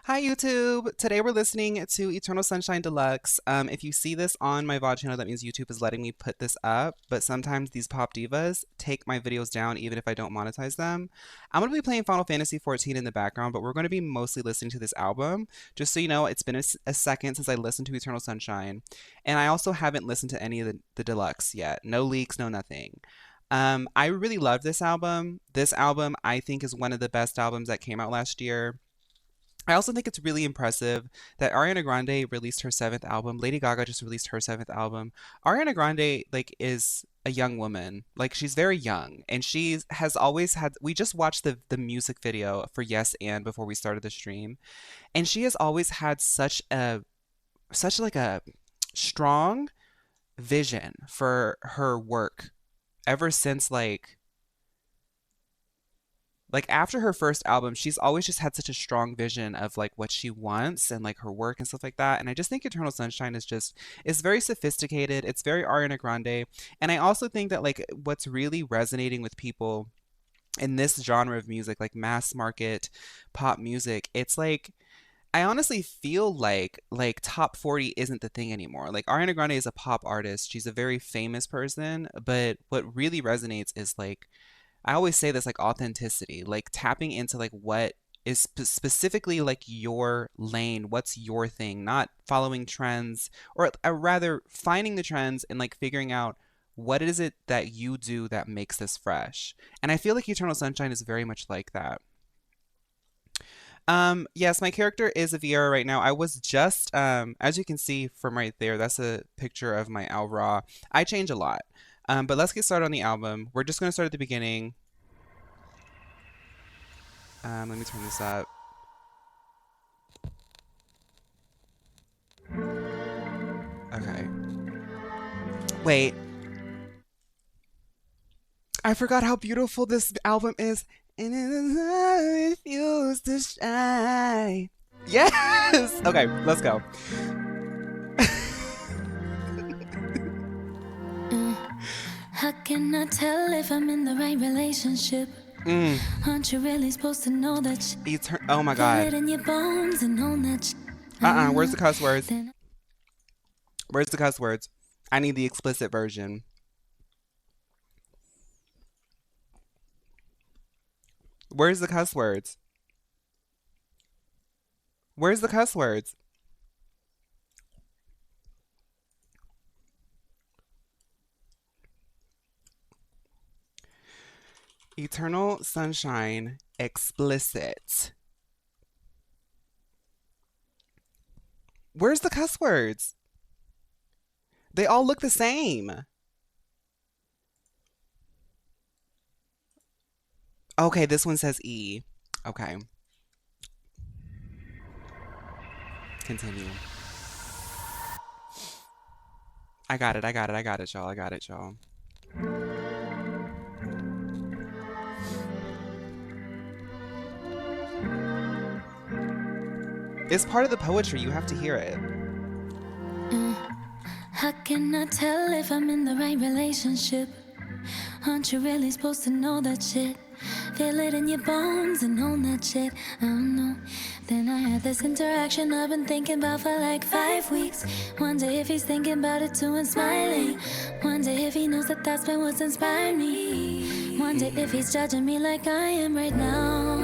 Hi YouTube. Today we're listening to Eternal Sunshine Deluxe. If you see this on my VOD channel, that means YouTube is letting me put this up, but sometimes these pop divas take my videos down even if I don't monetize them. I'm going to be playing Final Fantasy 14 in the background, but we're going to be mostly listening to this album. Just so you know, it's been a second since I listened to Eternal Sunshine, and I also haven't listened to any of the deluxe yet. No leaks, no nothing. I really love this album. This album, I think, is one of the best albums that came out last year. I also think it's really impressive that Ariana Grande released her seventh album. Lady Gaga just released her seventh album. Ariana Grande is a young woman. Like she's very young and she has always had we just watched the music video for Yes and before we started the stream. And she has always had such like a strong vision for her work ever since like after her first album, she's always just had such a strong vision of like what she wants and like her work and stuff like that. And I just think Eternal Sunshine is very sophisticated. It's very Ariana Grande. And I also think that like what's really resonating with people in this genre of music, like mass market pop music, it's like I honestly feel like top 40 isn't the thing anymore. Like Ariana Grande is a pop artist. She's a very famous person, but what really resonates is like I always say this like authenticity, like tapping into like what is specifically like your lane, what's your thing, not following trends or rather finding the trends and like figuring out what is it that you do that makes this fresh. And I feel like Eternal Sunshine is very much like that. Yes, my character is a Viera right now. I was just as you can see from right there, that's a picture of my Al Ra. I change a lot. But let's get started on the album. We're just gonna start at the beginning. Let me turn this up. Okay. Wait, I forgot how beautiful this album is. And I refuse to shine. Yes! Okay, let's go. Uh, how can I tell if I'm in the right relationship? Mm. Aren't you really supposed to know that Oh my feel it god. in your bones and own that Where's the cuss words? then Where's the cuss words? I need the explicit version. Where's the cuss words? Where's the cuss words? Eternal Sunshine explicit. Where's the cuss words? They all look the same. Okay, this one says E. Okay, continue. I got it, I got it, I got it, y'all. I got it, y'all. It's part of the poetry. You have to hear it. uh, how can I tell if I'm in the right relationship? Aren't you really supposed to know that shit? Feel it in your bones and own that shit. I don't know. Then I had this interaction I've been thinking about for like 5 weeks. Wonder if he's thinking about it too and smiling. Wonder if he knows that that's been what's inspired me. Wonder if he's judging me like I am right now.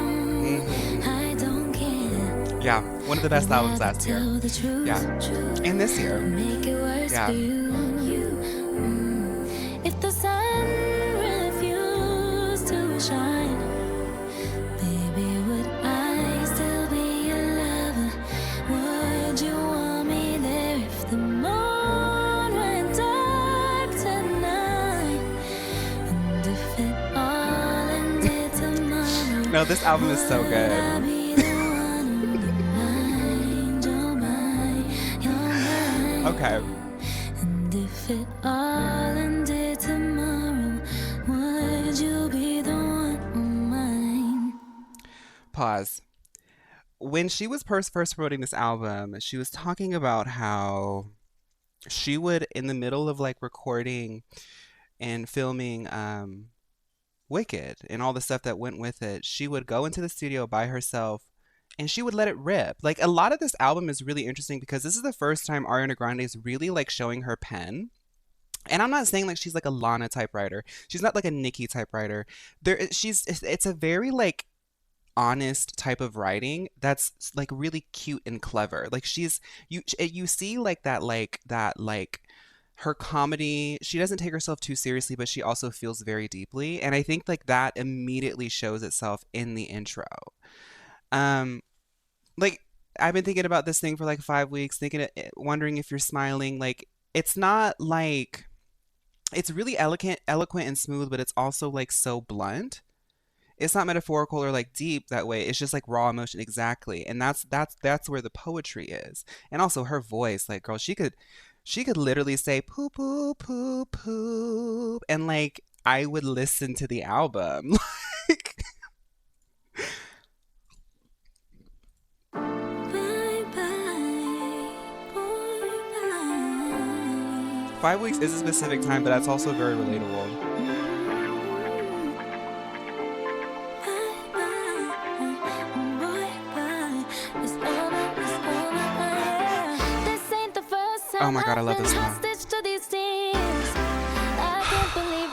I don't care. Yeah, one of the best albums last year. Yeah, and this year. Make it worse Yeah. for you. If the sun refused to shine, baby, would I still be your lover? Would you want me there if the moon went dark tonight? And if it all ended tomorrow, No, this album is so would I good. be the one on your mind, your mind? Okay. And if it all ended tomorrow, would you be the one on mine? Pause. When she was first promoting this album, she was talking about how she would, in the middle of like recording and filming Wicked and all the stuff that went with it, she would go into the studio by herself and she would let it rip. Like a lot of this album is really interesting because this is the first time Ariana Grande is really like showing her pen. And I'm not saying like she's like a Lana type writer. She's not like a Nicki type writer. It's a very like honest type of writing that's like really cute and clever. Like you see like her comedy, she doesn't take herself too seriously, but she also feels very deeply. And I think like that immediately shows itself in the intro. Um like I've been thinking about this thing for like 5 weeks, wondering if you're smiling. Like it's not like it's really eloquent and smooth, but it's also like so blunt. It's not metaphorical or like deep that way. It's just like raw emotion exactly. And that's where the poetry is. And also her voice, like girl, she could literally say poop poop poop poop and like I would listen to the album. Like Bye bye, boy, bye. 5 weeks is a specific time, but that's also very relatable. Oh my god, I love this song.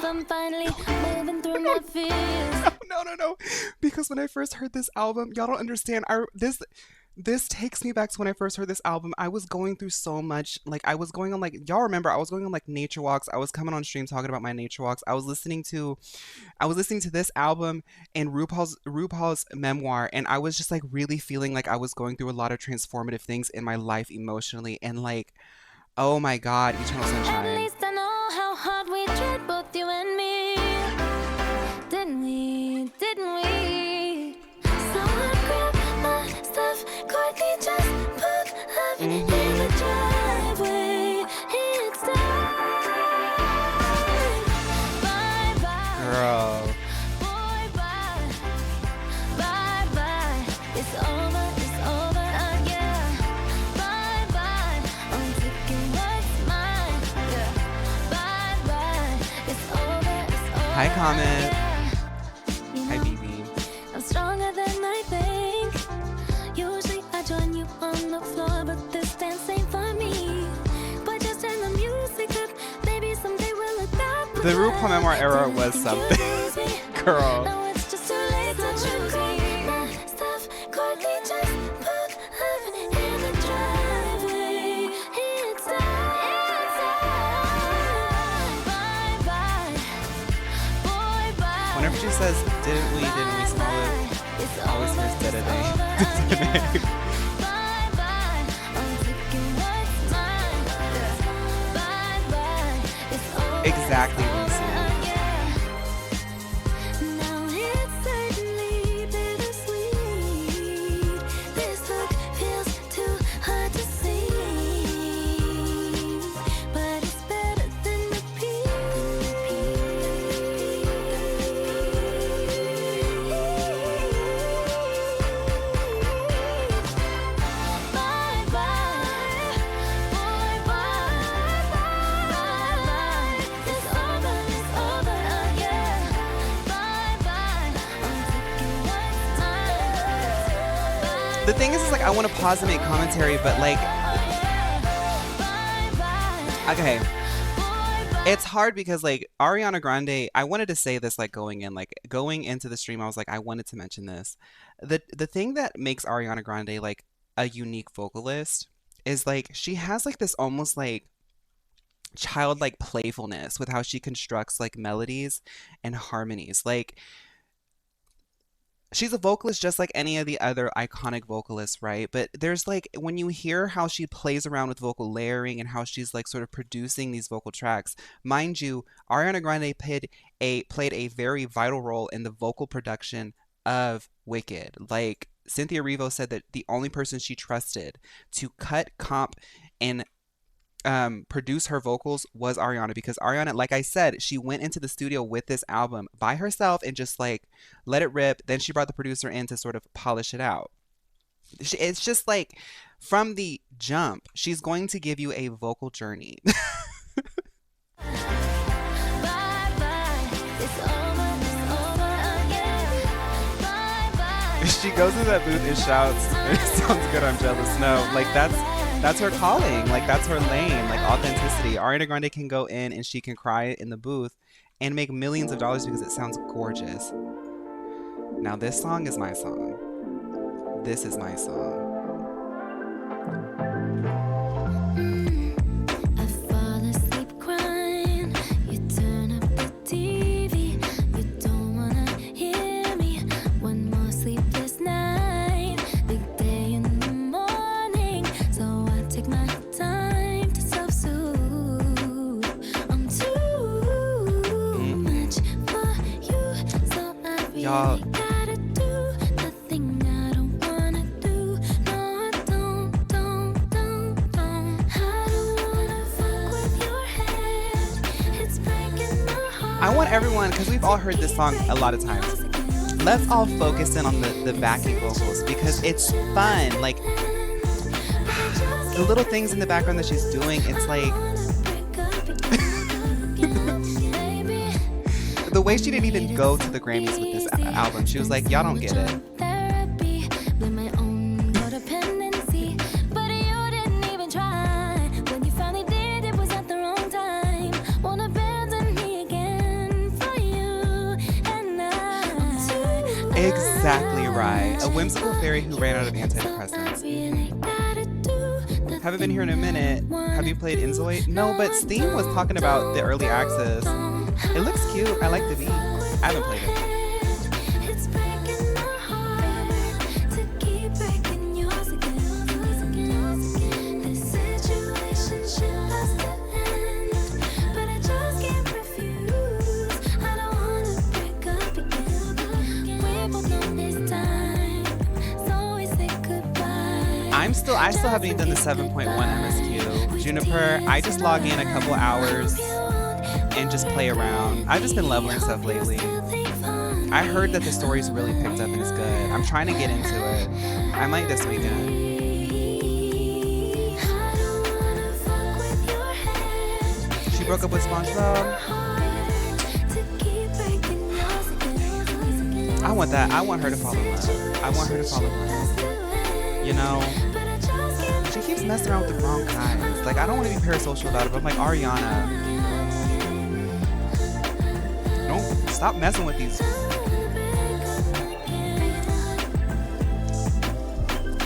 I'm finally moving through my fears. No. Because when I first heard this album, y'all don't understand. This takes me back to when I first heard this album. I was going through so much. Like I was going on like y'all remember I was going on like nature walks. I was coming on stream talking about my nature walks. I was listening to this album and RuPaul's memoir, and I was just like really feeling like I was going through a lot of transformative things in my life emotionally, and like oh my god, Eternal At Sunshine. least I know how hard we tried, both you and me. Didn't we? Didn't we? So I grabbed my stuff, quietly just put love in the driveway. It's time. Bye bye. Girl. Boy, bye. Bye bye. It's over, yeah. Bye bye. I'm taking what's mine. Yeah. Bye bye. It's over, Hi Comet. yeah. You Hi know, BB. I'm stronger than I think. Usually I join you on the floor, but this dance ain't for me. But just turn the music up. Maybe someday we'll look back. The RuPaul memoir era was something. Girl. Now it's just too late to choose me. My stuff quietly just put love in the driveway. It's time. Bye bye, boy, bye. Whenever she says, didn't we smell it? It's Always over, hears it's da-da-day. over again. Bye bye, I'm taking what's mine. Bye bye, it's over. Exactly, Lucy. Now it's certainly bittersweet. This look feels too hard to see, but it's better than repeat. Bye bye, boy, bye bye. It's over, yeah. Bye bye. I'm taking what's mine. The thing is like I want to pause and make commentary, but like okay. It's hard because like Ariana Grande, I wanted to say this like going into the stream, I was like, I wanted to mention this. The thing that makes Ariana Grande like a unique vocalist is like she has like this almost like childlike playfulness with how she constructs like melodies and harmonies. Like she's a vocalist just like any of the other iconic vocalists, right? But there's like when you hear how she plays around with vocal layering and how she's like sort of producing these vocal tracks, mind you, Ariana Grande played a very vital role in the vocal production of Wicked. Like Cynthia Erivo said that the only person she trusted to cut, comp, and produce her vocals was Ariana, because Ariana, like I said, she went into the studio with this album by herself and just like let it rip. Then she brought the producer in to sort of polish it out. It's just like from the jump, she's going to give you a vocal journey. She goes in that booth and shouts, "It sounds good, I'm jealous." No, like that's her calling. Like that's her lane. Like authenticity. Ariana Grande can go in and she can cry in the booth and make millions of dollars because it sounds gorgeous. Now this song is my song. This is my song. Y'all, I want everyone, because we've all heard this song a lot of times, let's all focus in on the backing vocals because it's fun. Like the little things in the background that she's doing, it's like the way she didn't even go to the Grammys with this album. She was like, y'all don't get it. Exactly right. A whimsical fairy who ran out of antidepressants. Haven't been here in a minute. Have you played Inzoid? No, but Steam was talking about the early access. It looks cute. I like the beat. I haven't played it. I still haven't even done the 7.1 MSQ. Juniper, I just log in a couple hours and just play around. I've just been leveling stuff lately. I heard that the story's really picked up and it's good. I'm trying to get into it. I might this weekend. She broke up with SpongeBob. I want that. I want her to fall in love. I want her to fall in love. You know? She keeps messing around with the wrong guys. Like, I don't want to be parasocial about it, but I'm like, Ariana, don't stop messing with these.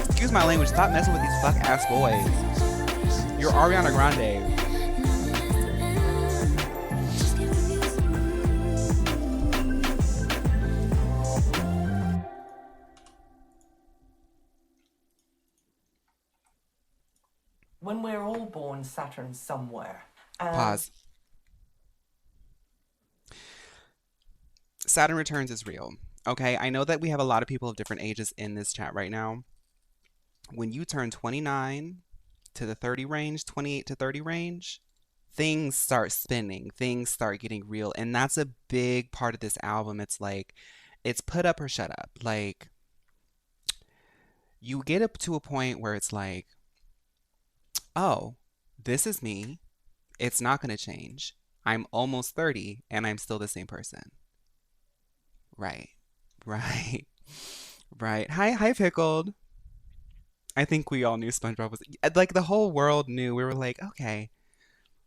Excuse my language. Stop messing with these fuck ass boys. You're Ariana Grande. When we're all born, Saturn somewhere. Pause. Saturn returns is real. Okay, I know that we have a lot of people of different ages in this chat right now. When you turn 29 to the 30 range, 28 to 30 range, things start spinning. Things start getting real. And that's a big part of this album. It's like, it's put up or shut up. Like, you get up to a point where it's like, oh, this is me. It's not going to change. I'm almost 30 and I'm still the same person. Right. Right. Right. Hi, Pickled. I think we all knew SpongeBob was... Like, the whole world knew. We were like, okay,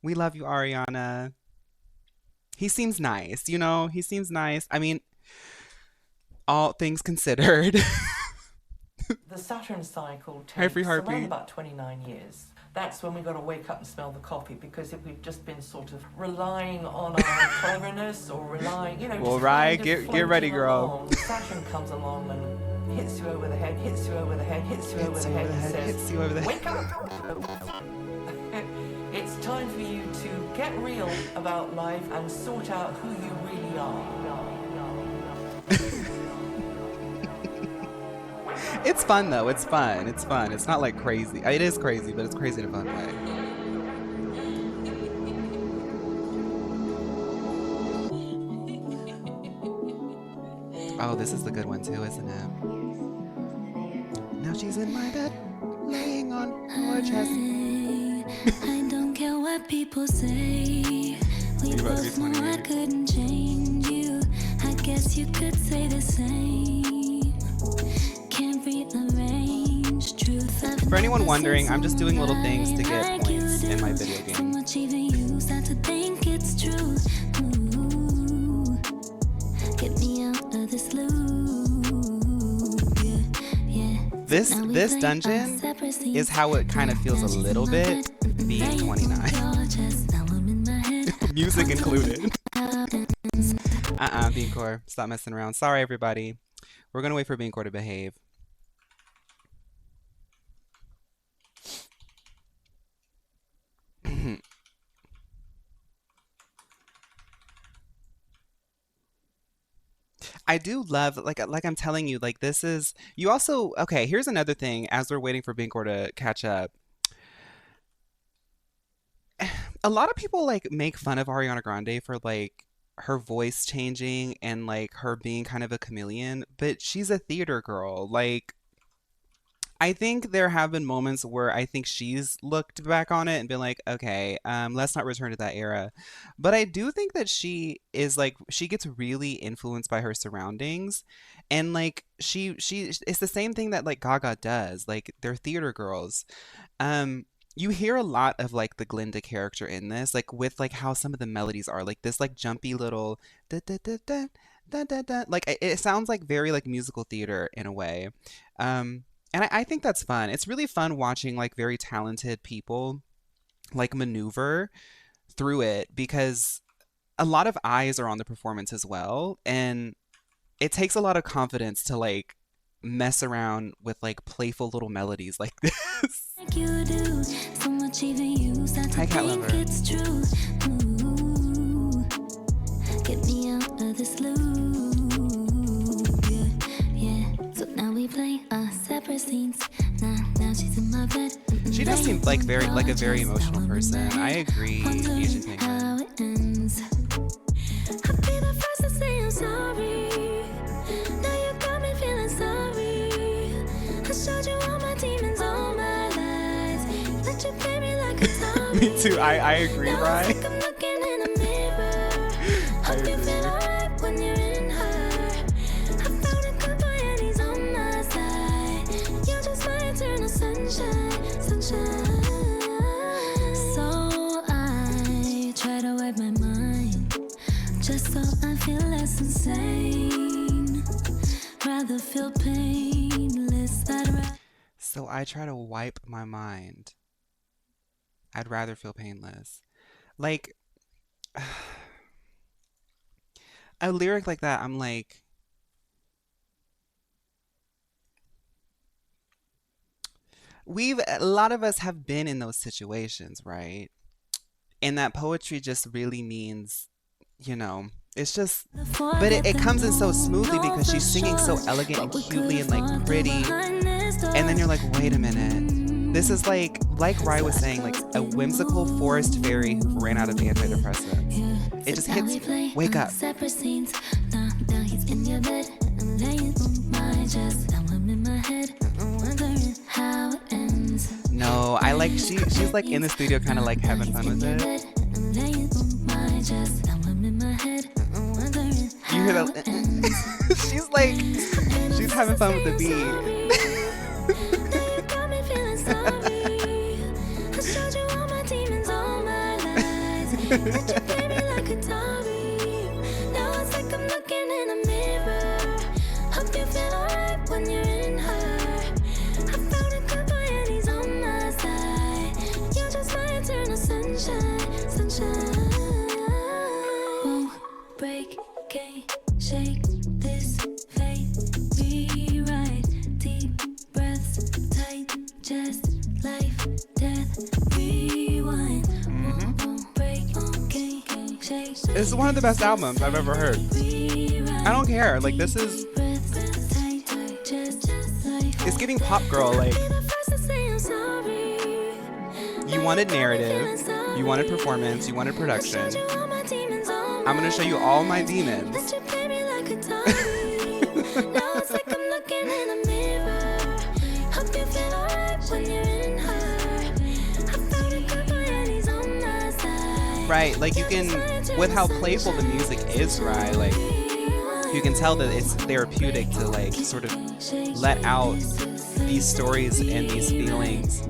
we love you, Ariana. He seems nice, you know? He seems nice. I mean, all things considered. The Saturn cycle Hi, Free takes Heartbeat. around about 29 years. That's when we got to wake up and smell the coffee, because if we've just been sort of relying on our cleverness or relying, you know, well, just right, kind of get ready, girl. along, Saturn comes along and hits you over the head, hits you over the head, hits you over the head, and says, hits you over the head. wake up! It's time for you to get real about life and sort out who you really are. It's fun though. It's fun. It's fun. It's not like crazy. It is crazy, but it's crazy in a fun way. Oh, this is the good one too, isn't it? Now she's in my bed, laying on her chest. I don't care what people say. We both know I couldn't change you. I guess you could say the same. Can't rearrange truth. I've For anyone never wondering, seen I'm just doing little things to someone get like you points in do. my video So game. much even you start to think it's true. Ooh, get me out of this loop. Yeah, yeah. This Now we this play dungeon our separate is scenes. how it kind of feels Now a she's in little my bit bed, being laying on 29. your chest. Now I'm in my head. Music included. Wondering Beancore, stop messing around. Sorry, everybody. We're gonna wait for Beancore to behave. I do love, like I'm telling you, like this is, you also, okay, here's another thing as we're waiting for Beancore to catch up. A lot of people like make fun of Ariana Grande for like her voice changing and like her being kind of a chameleon, but she's a theater girl. Like I think there have been moments where I think she's looked back on it and been like, okay, let's not return to that era. But I do think that she is like she gets really influenced by her surroundings, and like she it's the same thing that like Gaga does. Like they're theater girls. You hear a lot of like the Glinda character in this, like with like how some of the melodies are, like this like jumpy little da da da da da da da. Like it sounds like very like musical theater in a way. And I think that's fun. It's really fun watching like very talented people like maneuver through it because a lot of eyes are on the performance as well. And it takes a lot of confidence to like mess around with like playful little melodies like this. like you do. So much even you start to Hi, Cat think Lover. it's true. Ooh, get me out of this loop. Yeah, yeah. So now we play our separate scenes. Now she's in my bed. She does seem like very like a very emotional person. I agree, Asian Wondering Penguin. how it ends. I'll be the first to say I'm sorry. Now you got me feeling sorry. I showed you all my demons, all my lies. Let you play me like a Tommy. Me too. I agree, Now right? it's like I'm looking in a mirror. Hope you feel alright when you're in her. I found a good boy and he's on my side. You're just my eternal sunshine, sunshine. So I try to wipe my mind, just so I feel less insane. Rather feel painless. So I try to wipe my mind. I'd rather feel painless. Like a lyric like that, I'm like, a lot of us have been in those situations, right? And that poetry just really means, you know, it's just, but it comes in so smoothly because she's singing so elegant and cutely and like pretty. And then you're like, wait a minute. This is like Rye was saying, like a whimsical forest fairy who ran out of antidepressants. It just hits you. Wake up. Separate scenes. Now he's in your bed. I'm laying on my chest. Now I'm in my head. I'm wondering how it ends. No, I like she's like in the studio kind of like having fun with it. I'm laying on my chest. Now I'm in my head. I'm wondering You hear how that? it ends. she's having fun with the beat. Now you got me feeling sorry. I showed you all my demons, all my lies. Let you play me like a Tommy. Now it's like I'm looking in a mirror. Hope you feel alright when you're in her. I found a good boy and he's on my side. You're just my eternal sunshine, sunshine. Won't break, can't shake this fate. Rewrite, deep breaths, tight chest, life, death, rewind. Won't break, can't shake. This is one of the best albums I've ever heard. I don't care. Like this is, it's giving pop girl. Like you wanted narrative, you wanted performance, you wanted production. I'm gonna show you all my demons. Right, like you can, with how playful the music is, right? Like you can tell that it's therapeutic to like sort of let out these stories and these feelings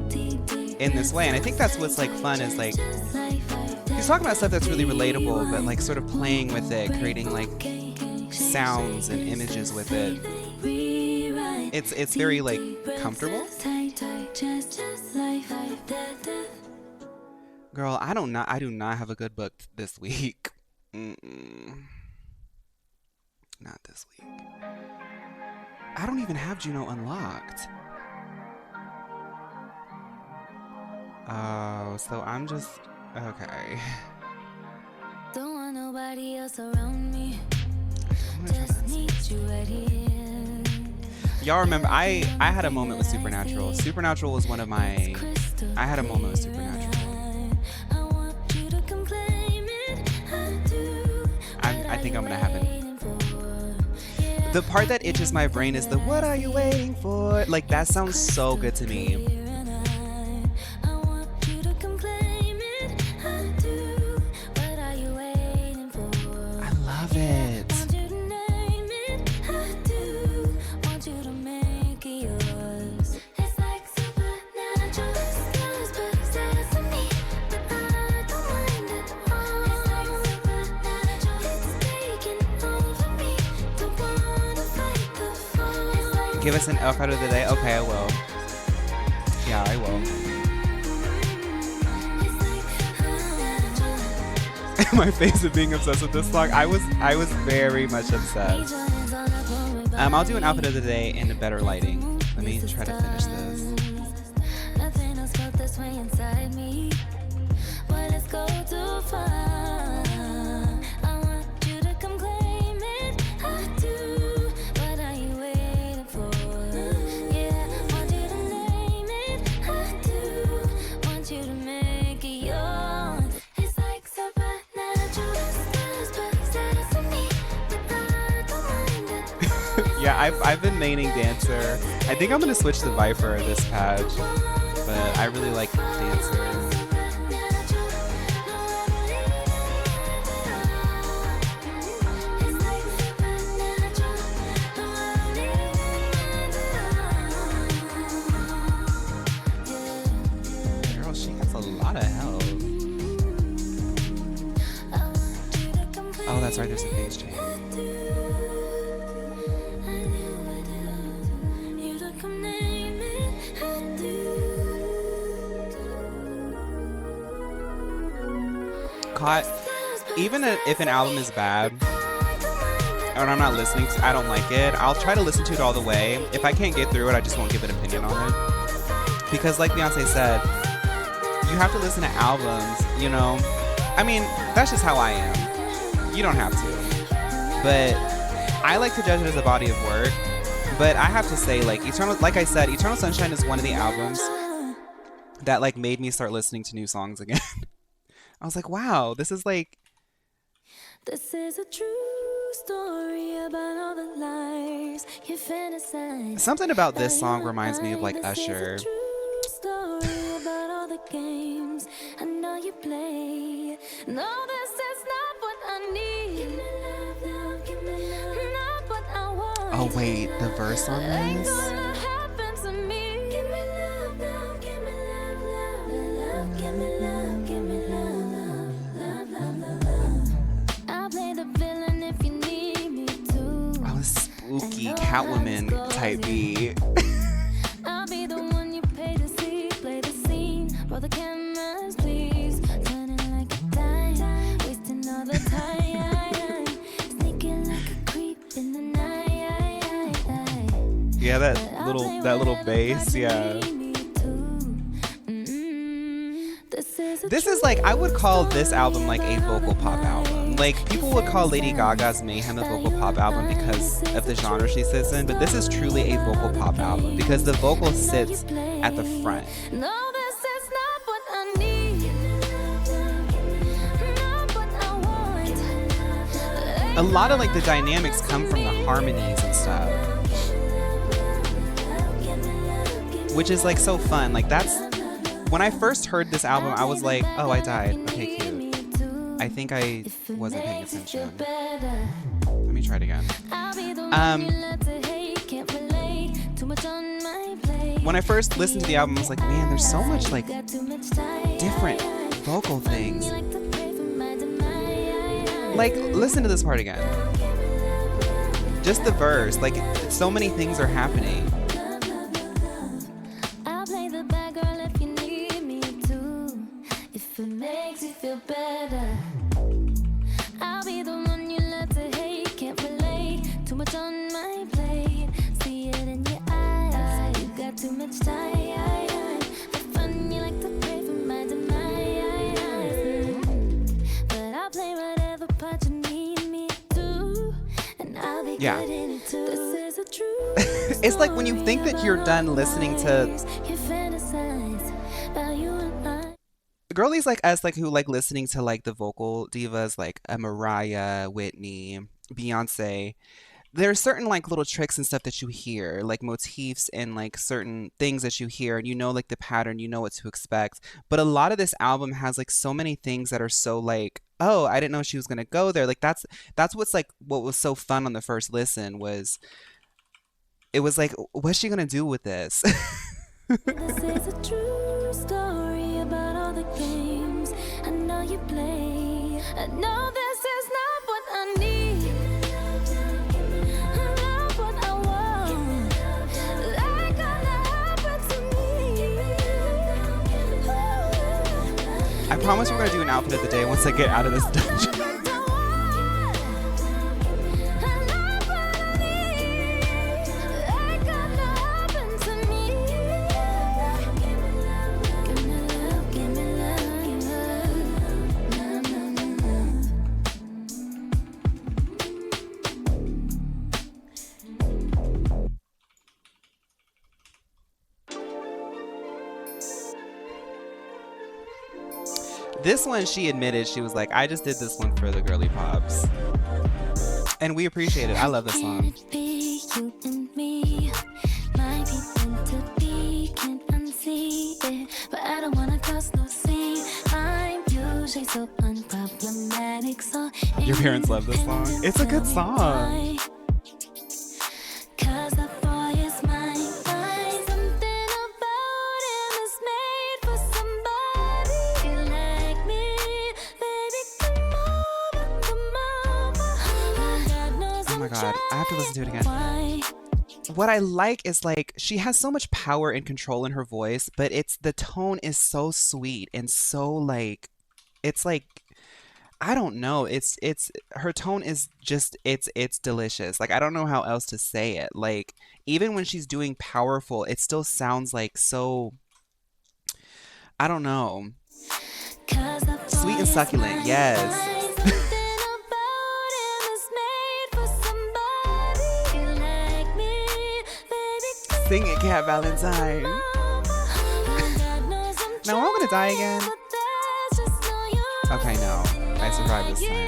in this way. And I think that's what's like fun is like he's talking about stuff that's really relatable, but like sort of playing with it, creating like sounds and images with it. It's very like comfortable. Girl, I do not have a good book this week. Not this week. I don't even have Juno unlocked. Oh, so I'm just okay. Don't want nobody else around me. Just need you right here. Y'all remember I had a moment with Supernatural. Supernatural was one of my I had a moment with Supernatural. I think I'm gonna have it. The part that itches my brain is the "What are you waiting for?" Like that sounds so good to me. I love it. Give us an outfit of the day. Okay, I will. Yeah, I will. My face of being obsessed with this song. I was very much obsessed. I'll do an outfit of the day in a better lighting. Let me try to finish this. Nothing else felt this way inside me. Well, let's go too far. I want you to come claim it. I do. What are you waiting for? Yeah, want you to name it. I do. Want you to make it yours. It's like supernatural stars, but status to me. But I don't mind it. Yeah, I've been maining Dancer. I think I'm gonna switch to Viper this patch, but I really like Dancer. Girl, she has a lot of health. Oh, that's right, there's a phase change. Caught, even if an album is bad and I'm not listening to, I don't like it, I'll try to listen to it all the way. If I can't get through it, I just won't give an opinion on it. Because like Beyonce said, you have to listen to albums, you know? I mean, that's just how I am. You don't have to. But I like to judge it as a body of work. But I have to say, like like I said, Eternal Sunshine is one of the albums that like made me start listening to new songs again. I was like, wow, this is like... This is a true story about all the lies you fantasize. Something about this song reminds me of like Usher. This is a true story about all the games I know you play. No, this is not what I need. Give me love, love, give me love. Not what I want. Oh wait, the verse on Ain't this? gonna happen to me. Give me love, love, give me love, love, love, give me love, give me love. I'll play the villain if you need me to. Oh, spooky Catwoman type beat. I'll be the one you pay to see. Play the scene, roll the cameras, please. Turning like a dime, wasting all the time. Sneaking like a creep in the night. Yeah, that little bass, yeah. This is like, I would call this album like a vocal pop album. Like, people would call Lady Gaga's Mayhem a vocal pop album because of the genre she sits in, but this is truly a vocal pop album because the vocal sits at the front. No, this is not what I need. Not what I want. A lot of like the dynamics come from the harmonies and stuff, which is like so fun. Like that's, when I first heard this album, I was like, oh, I died. Okay, cute. I think I wasn't paying attention. Let me try it again. When I first listened to the album, I was like, man, there's so much like different vocal things. Like, listen to this part again. Just the verse, like, so many things are happening. I'll play the bad girl if you need me to. If it makes you feel better, I'll be the one you love to hate. Can't relate, too much on my plate. See it in your eyes, you got too much time. For fun, you like to pray for my demise. But I'll play whatever part you need me to, and I'll be good in it too. This is a true It's like when you think that you're done listening to you fantasize about you and I. girlies like us, like who like listening to like the vocal divas like a Mariah, Whitney, Beyonce. There's certain like little tricks and stuff that you hear, like motifs and like certain things that you hear, and you know like the pattern, you know what to expect. But a lot of this album has like so many things that are so like, oh, I didn't know she was gonna go there. Like that's what's like what was so fun on the first listen was it was like, what's she gonna do with this? This is a true story about all the games I know you play. I know this is not what I need. Not what I want. Like gonna happen to me. I promise we're gonna do an outfit of the day once I get out of this dungeon. This one, she admitted, she was like, I just did this one for the girly pops. And we appreciate it. I love this song. Can it be you and me? Might be meant to be, can't unsee it. But I don't wanna cause no scene. I'm usually so unproblematic, so Your parents love this song. It's a good song. Cause the boy is mine. Something about him is made for somebody like me. Baby, come over, come over. God knows Oh my God, I have to listen to it again. What I like is like she has so much power and control in her voice, but it's the tone is so sweet and so like it's like I don't know. It's her tone is just it's delicious. Like I don't know how else to say it. Like even when she's doing powerful, it still sounds like so I don't know. Sweet and succulent. Yes. Sing it, Cat Valentine. Now I'm gonna die again. Okay, no. I survived this time.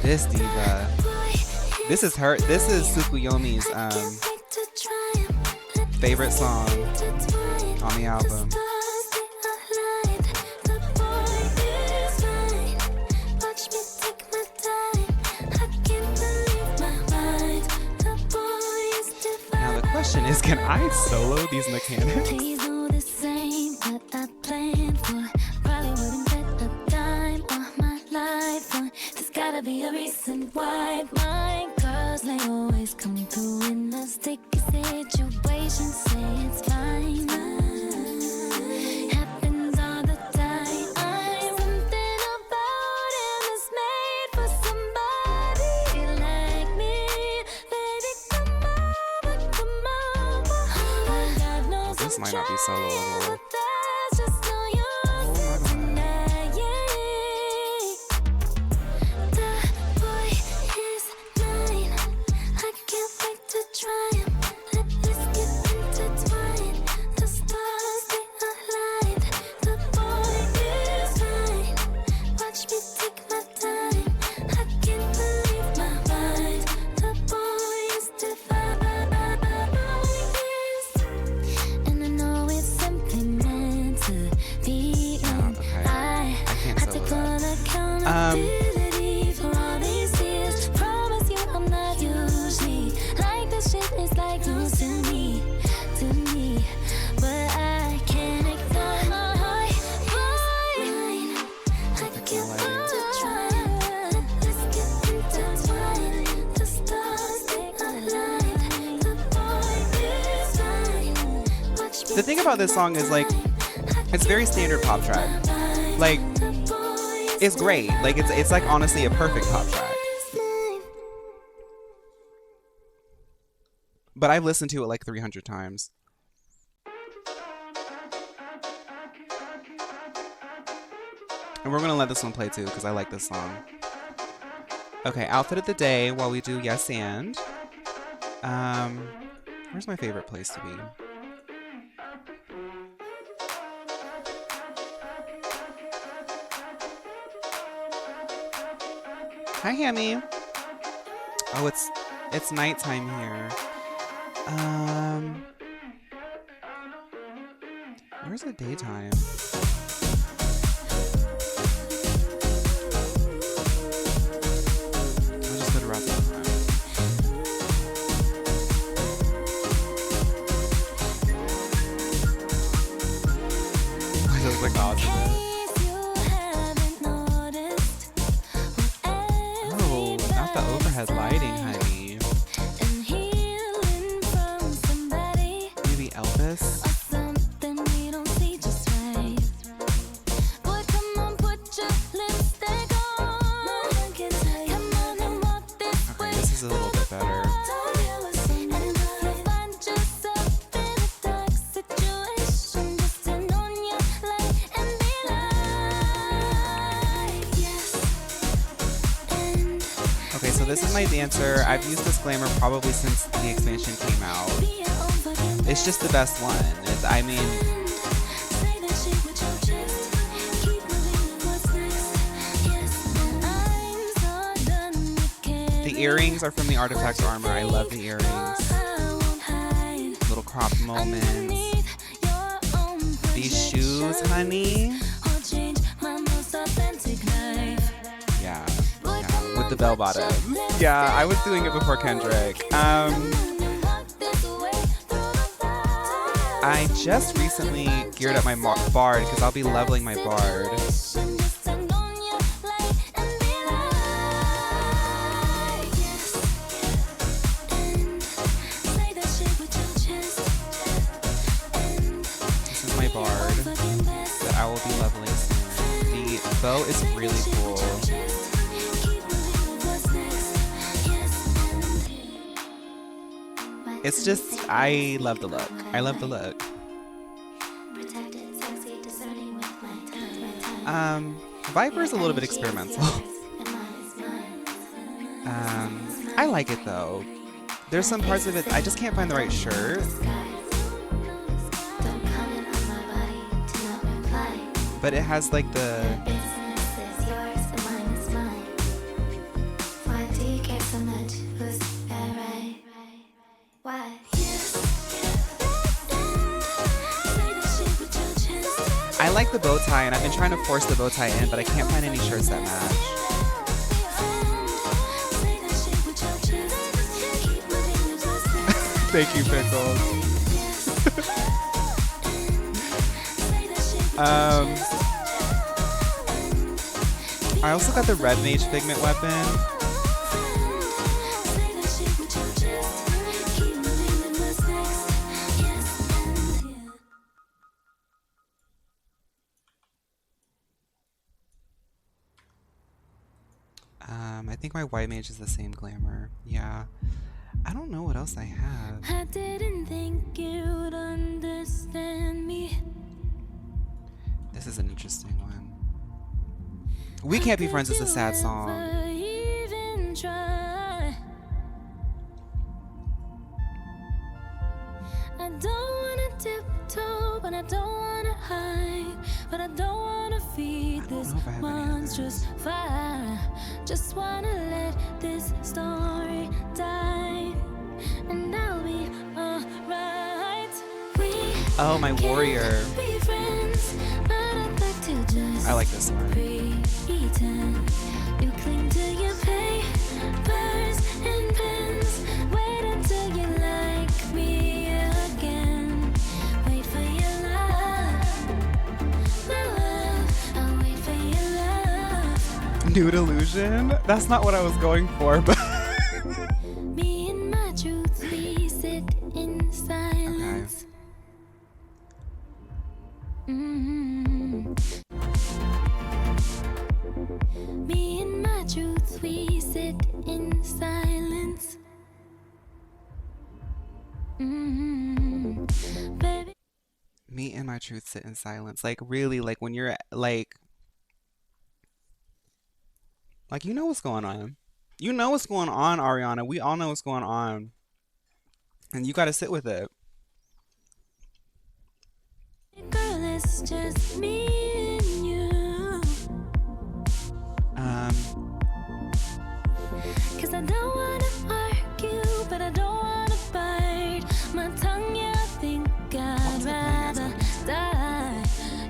This diva. This is her. This is Tsukuyomi's favorite song on the album. Now the question is, can I solo these mechanics? Please know this ain't what I planned for. Probably wouldn't bet a dime on my life. There's gotta be a reason why my girls, they always come through in a sticky situation. Say it's fine. Happens all the time. Something about him is made for somebody like me. Baby, come over, come over. God knows This might not be soloable. And I know it's simply meant The thing about this song is like, it's very standard pop track. Like, it's great. Like, it's like honestly a perfect pop track. But I've listened to it like 300 times. And we're gonna let this one play too because I like this song. Okay, outfit of the day while we do yes and. Where's my favorite place to be? Hi, Hammy. Oh, it's nighttime here. Where's the daytime? I'll just put it right there. I just like awesome. Oh, not the overhead lighting, honey. Maybe Elvis? This is my dancer. I've used this glamour probably since the expansion came out. It's just the best one. I mean, the earrings are from the Artifacts armor. I love the earrings. Little crop moments. These shoes, honey. The bell bottom. Yeah, I was doing it before Kendrick. I just recently geared up my bard because I'll be leveling my bard. This is my bard that I will be leveling soon. The bow is really cool. It's just, I love the look. I love the look. Viper's a little bit experimental. I like it though. There's some parts of it, I just can't find the right shirt. But it has like the... I like the bow tie, and I've been trying to force the bow tie in, but I can't find any shirts that match. Thank you, Pickles. I also got the Red Mage Figment weapon. I think my white mage is the same glamour. Yeah. I don't know what else I have. I didn't think you'd understand me. This is an interesting one. We Can't Be Friends is a sad song. I don't wanna tiptoe, but I don't wanna hide, but I don't wanna feed this monstrous fire. Just wanna let this story die, and I'll be alright. Oh, my warrior. I like this one. You cling to your papers and pens. Wait until you like me again. Wait for your love, my love. I'll wait for your love. Nude Illusion? That's not what I was going for, but Me and my truth, we sit in silence. Okay. Me and my truth, we sit in silence. Baby. Me and my truth sit in silence. Like really, like when you're like you know what's going on. You know what's going on, Ariana. We all know what's going on. And you gotta sit with it. Girl, it's just me and you. Um, Cause I don't wanna argue, but I don't wanna bite my tongue. Yeah, I think I'd rather die.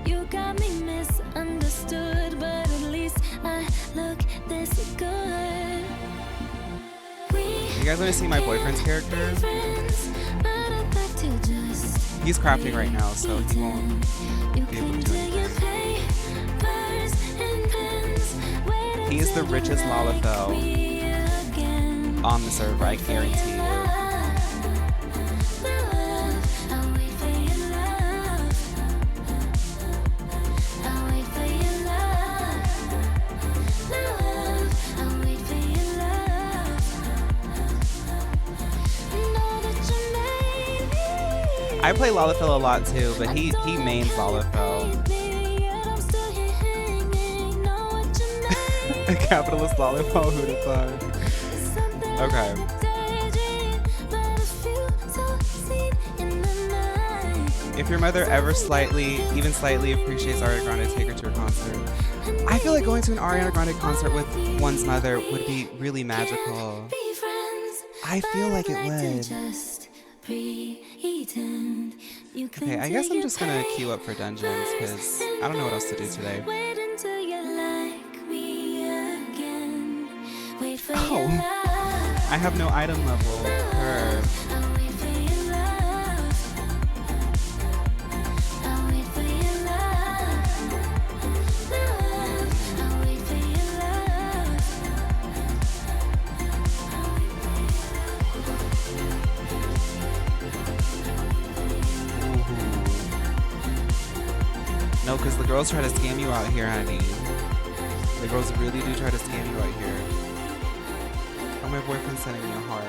You got me misunderstood, but at least I look this good. You guys want to see my boyfriend's character? He's crafting right now, so he won't be able to do anything. He is the richest Lalafell on the server, I guarantee you. I play Lalafell a lot too, but he mains Lalafell. A capitalist Lalafell, who'd have thought? Okay. If your mother ever even slightly appreciates Ariana Grande, take her to a concert. I feel like going to an Ariana Grande concert with one's mother would be really magical. I feel like it would. Okay, I guess I'm just gonna queue up for dungeons because I don't know what else to do today. Oh, I have no item level. Her. No, because the girls try to scam you out here, honey. The girls really do try to scam you out here. Oh, my boyfriend's sending me a heart.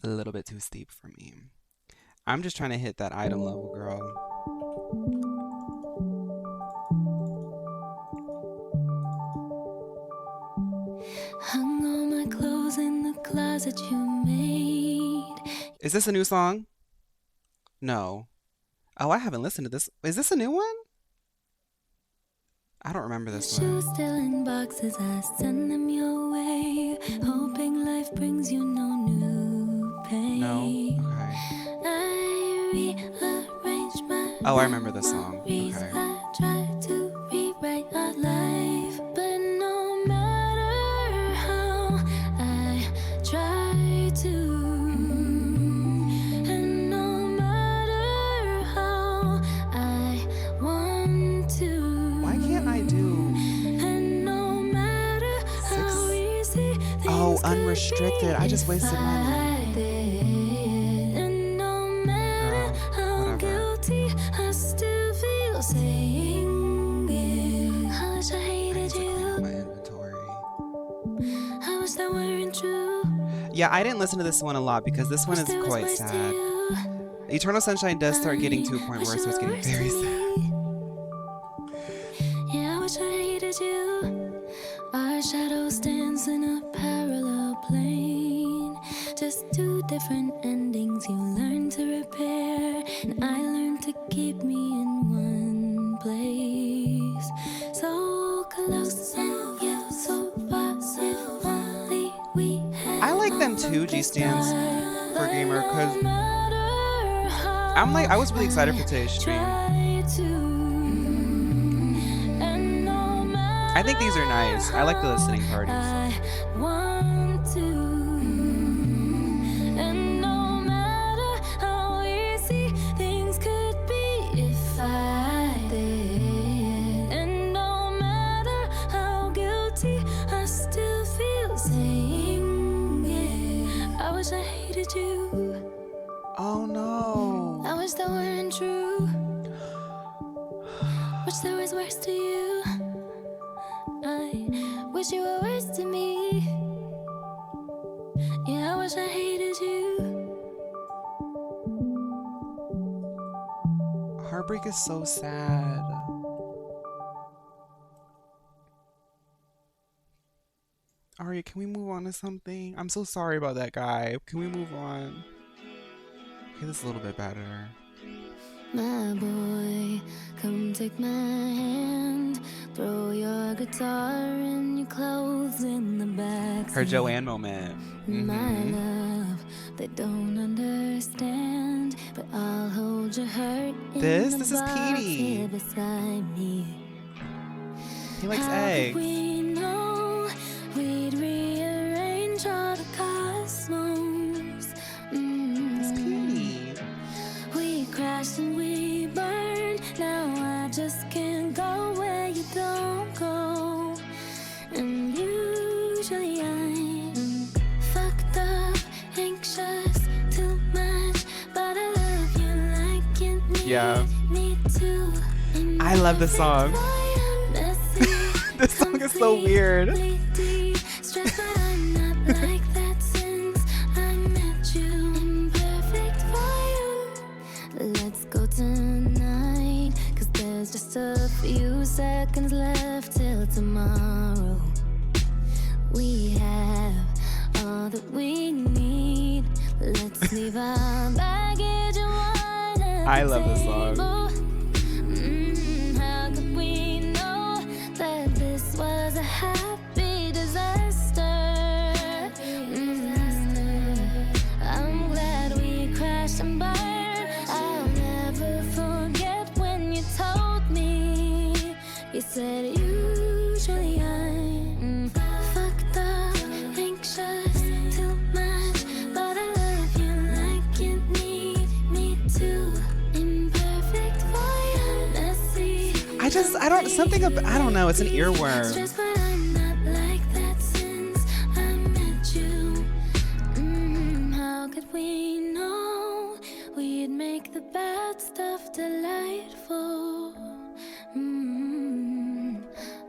A little bit too steep for me. I'm just trying to hit that item level, girl. Hung all my clothes in the closet you made. Is this a new song? No. Oh, I haven't listened to this. Is this a new one? I don't remember this one. Shoes still in boxes, I send them your way, hoping life brings you no new pain. No? Okay. I rearrange my Oh, I remember this song. memories. Okay. I try to rewrite our life, but no matter how I try to, and no matter how I want to, Why can't I do and no matter how easy Oh, unrestricted. I just wasted money. and no matter how whatever. guilty I still feel saying it. I wish I hated you. My inventory. I wish that weren't true. Yeah, I didn't listen to this one a lot because this one is There was quite worse to sad. you. Eternal Sunshine does start getting to a point where it starts getting very sad. Yeah, I wish I hated you. Our shadows dance in a parallel plane. Just two different endings you learn to repair, and I learned to keep me in one place. So close and yet so far, if only we had I like them too, G stands for gamer, because I was really excited for today's stream. I think these are nice. I like the listening parties. I want to, wish I hated you. Oh no. I wish that weren't true. Wish there was worse to you. I wish you were worse to me. Yeah, I wish I hated you. Heartbreak is so sad. Aria, can we move on to something? I'm so sorry about that guy. Can we move on? Okay, this is a little bit better. My boy, come take my hand. Throw your guitar and your clothes in the back. Her Joanne moment. My love, they don't understand, but I'll hold your hurt in This the is box Petey. here beside me. He likes How eggs. could we know we'd rearrange all the cosmos? It's Petey. We crashed and we burned. Now I just can't go where you don't go. And usually I'm fucked up, anxious, too much, but I love you like you need Yeah. me to. I love this song. This song is so weird. Stressed, but I'm not like that since I met you. Imperfect for you. Let's go tonight, 'cause there's just a few seconds left till tomorrow. We have all that we need. Let's leave our baggage and wine at I the love this song. table. How could we know that this was a happy disaster? I'm glad we crashed and burned. I'll never forget when you told me. You said usually I'm fucked up, anxious, too much, but I love you like you need me to. Imperfect for you, messy. I don't know, it's an earworm. Stressed, but I'm not like that since I met you. How could we know we'd make the bad stuff delightful?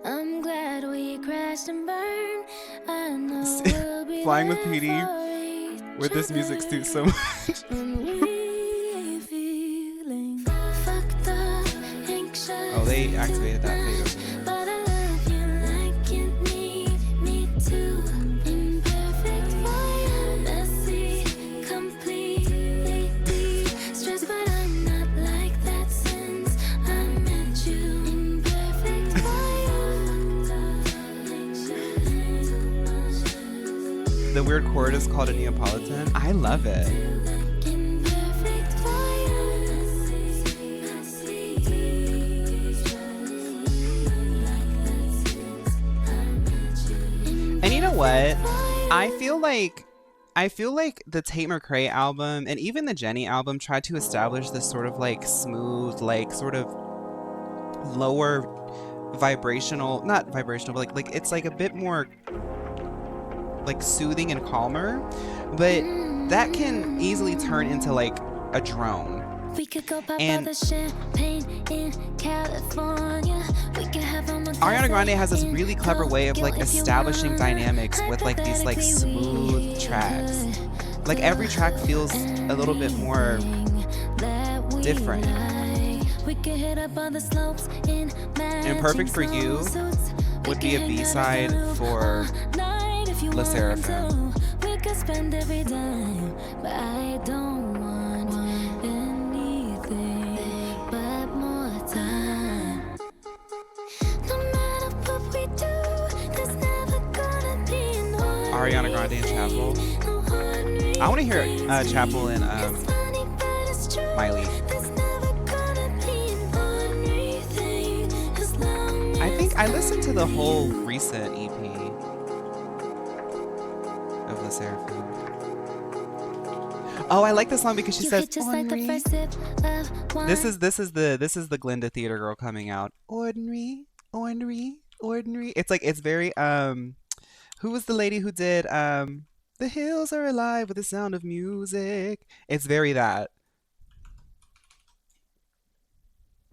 I'm glad we crashed and burned. I know we'll be Flying with there Petey, for each with this music other. suit so much. When we feeling fucked up, anxious. Oh, they activated that fade over there. But I love you like you need me to. Imperfect for you, messy, completely stressed, but I'm not like that since I met you. Imperfect for you. The weird chord is called a Neapolitan. I love it. Imperfect for you. And you know what? I feel like the Tate McRae album and even the Jenny album tried to establish this sort of like smooth, like sort of lower vibrational, not vibrational, but like it's like a bit more like soothing and calmer, but that can easily turn into like a drone. We could go pop And all the champagne in California. We could have Ariana Grande has this really clever way of like establishing dynamics with like these like smooth tracks. Like every track feels a little bit more different. And Perfect for You would be a B-side for La Seraphim. We could spend every dime, but I don't want anything but more time. No matter what we do, there's never gonna be an Ariana Grande and Chapel. I want to hear Chapel and Miley. I think I listened to the whole recent EP of La Seraphim. Oh, I like this song because she says ordinary. This is the Glinda Theater girl coming out. Ordinary, ordinary, ordinary. It's like it's very who was the lady who did The hills are alive with the sound of music. It's very that.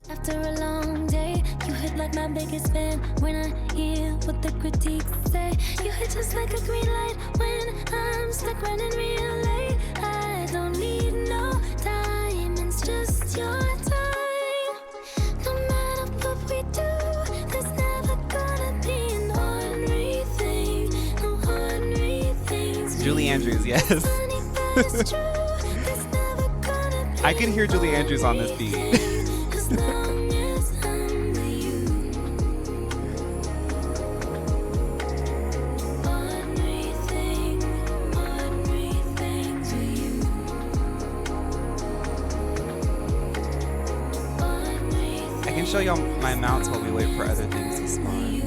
After a long day, you hit like my biggest fan. When I hear what the critics say, you hit just like a green light. When I'm stuck running real late, I don't need no diamonds, just your time. No matter what we do, there's never gonna be an ordinary thing. No ordinary things. Julie Andrews, yes. I could hear Julie Andrews on this beat. Show y'all my mounts while we wait for other things to spawn.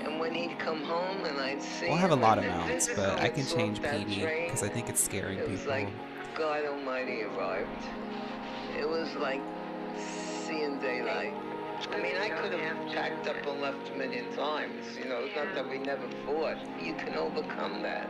And when he'd come home and I'd see we'll have a lot of mounts, but I can change PD because I think it's scaring people. It was like God Almighty arrived. It was like seeing daylight. I mean, I could have packed up and left a million times. You know, it's not that we never fought. You can overcome that.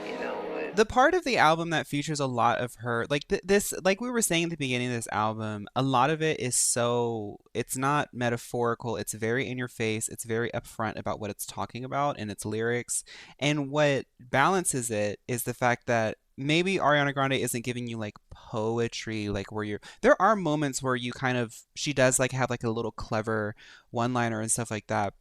You know, the part of the album that features a lot of her, like this, like we were saying at the beginning of this album, a lot of it is so, it's not metaphorical. It's very in your face. It's very upfront about what it's talking about and its lyrics. And what balances it is the fact that maybe Ariana Grande isn't giving you like poetry, like where you're, there are moments where you kind of, she does like have like a little clever one-liner and stuff like that.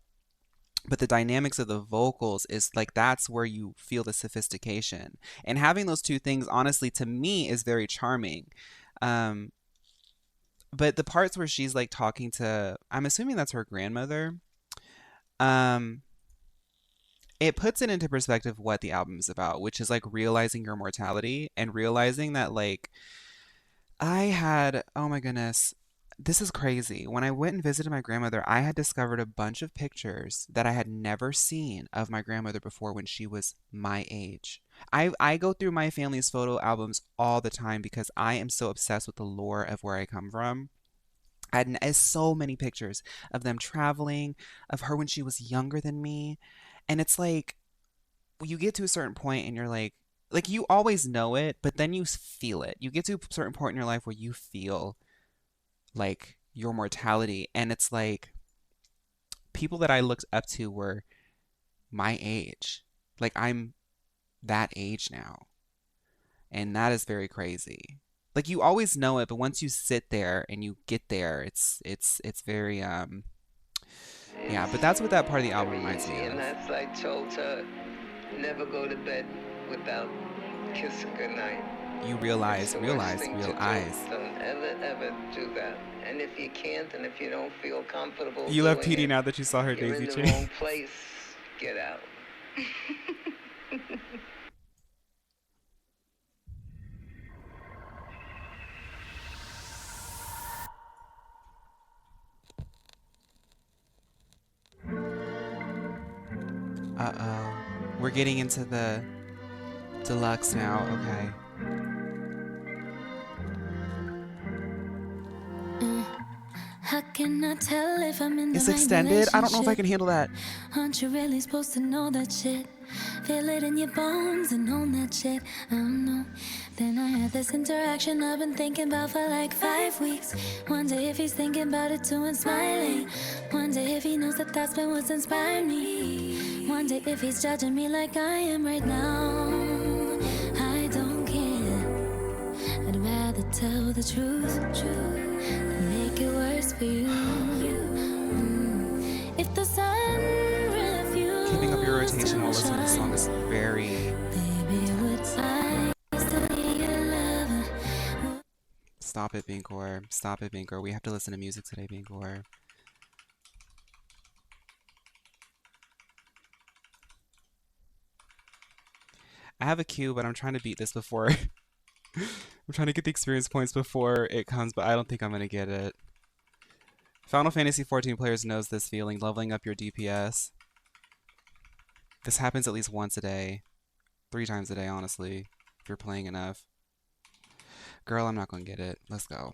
But the dynamics of the vocals is like, that's where you feel the sophistication. And having those two things, honestly, to me is very charming. But the parts where she's like talking to, I'm assuming that's her grandmother. It puts it into perspective what the album is about, which is like realizing your mortality and realizing that like I had, oh my goodness, this is crazy. When I went and visited my grandmother, I had discovered a bunch of pictures that I had never seen of my grandmother before when she was my age. I go through my family's photo albums all the time because I am so obsessed with the lore of where I come from. I had so many pictures of them traveling, of her when she was younger than me. And it's like, you get to a certain point and you're like you always know it, but then you feel it. You get to a certain point in your life where you feel like your mortality, and it's like people that I looked up to were my age. Like I'm that age now, and that is very crazy. Like you always know it, but once you sit there and you get there, it's very yeah. But that's what that part of the album reminds me of. And that's I told her, never go to bed without kissing goodnight. You realize Don't ever do that. And if you can't, and if you don't feel comfortable, you love PD now that you saw her daisy chain. You're in the wrong place. Get out. Uh-oh. We're getting into the deluxe now. Okay. How can I tell if I'm in the It's right extended? I don't know if I can handle that. Aren't you really supposed to know that shit? Feel it in your bones and own that shit. I don't know. Then I had this interaction I've been thinking about for like 5 weeks. Wonder if he's thinking about it too and smiling. Wonder if he knows that that's been what's inspired me. Wonder if he's judging me like I am right now. I don't care. I'd rather tell the truth than make it worse for you. If the sun refused, Keeping up your rotation while listening to this song is very... baby, would I still be your lover? Stop it, Binkor. Stop it, Binkor. We have to listen to music today, Binkor. I have a cue, but I'm trying to beat this before... I'm trying to get the experience points before it comes, but I don't think I'm going to get it. Final Fantasy XIV players knows this feeling, leveling up your DPS. This happens at least once a day. 3 times a day, honestly, if you're playing enough. Girl, I'm not going to get it. Let's go.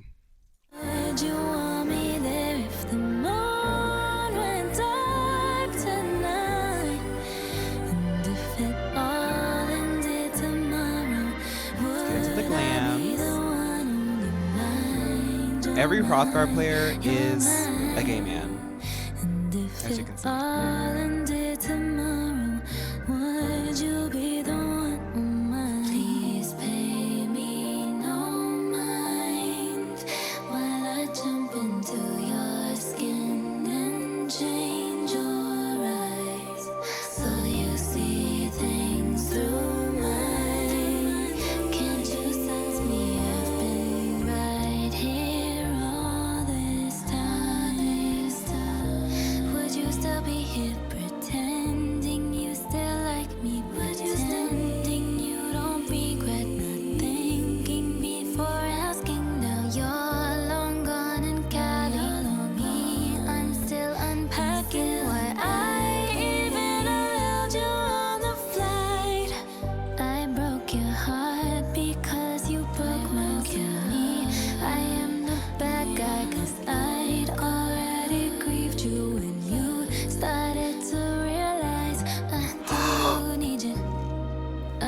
Would you want me there if the moon went dark tonight? And if it all Every Hrothgar player is a gay man, And if as you it can see. all ended tomorrow, would you be the one on mine? Please pay me no mind while I jump into your skin and change your eyes, so you see things through mine. Can't you sense me? I've been right here all this time. Would you still be here pretending you still like me? Pretending you don't regret not thinking before asking? Now you're long gone and carrying me. I'm still unpacking. Why I even allowed you on the flight. I broke your heart because you broke mine to me. I am the bad guy 'cause I'd already grieved you when you started to realize I do need you.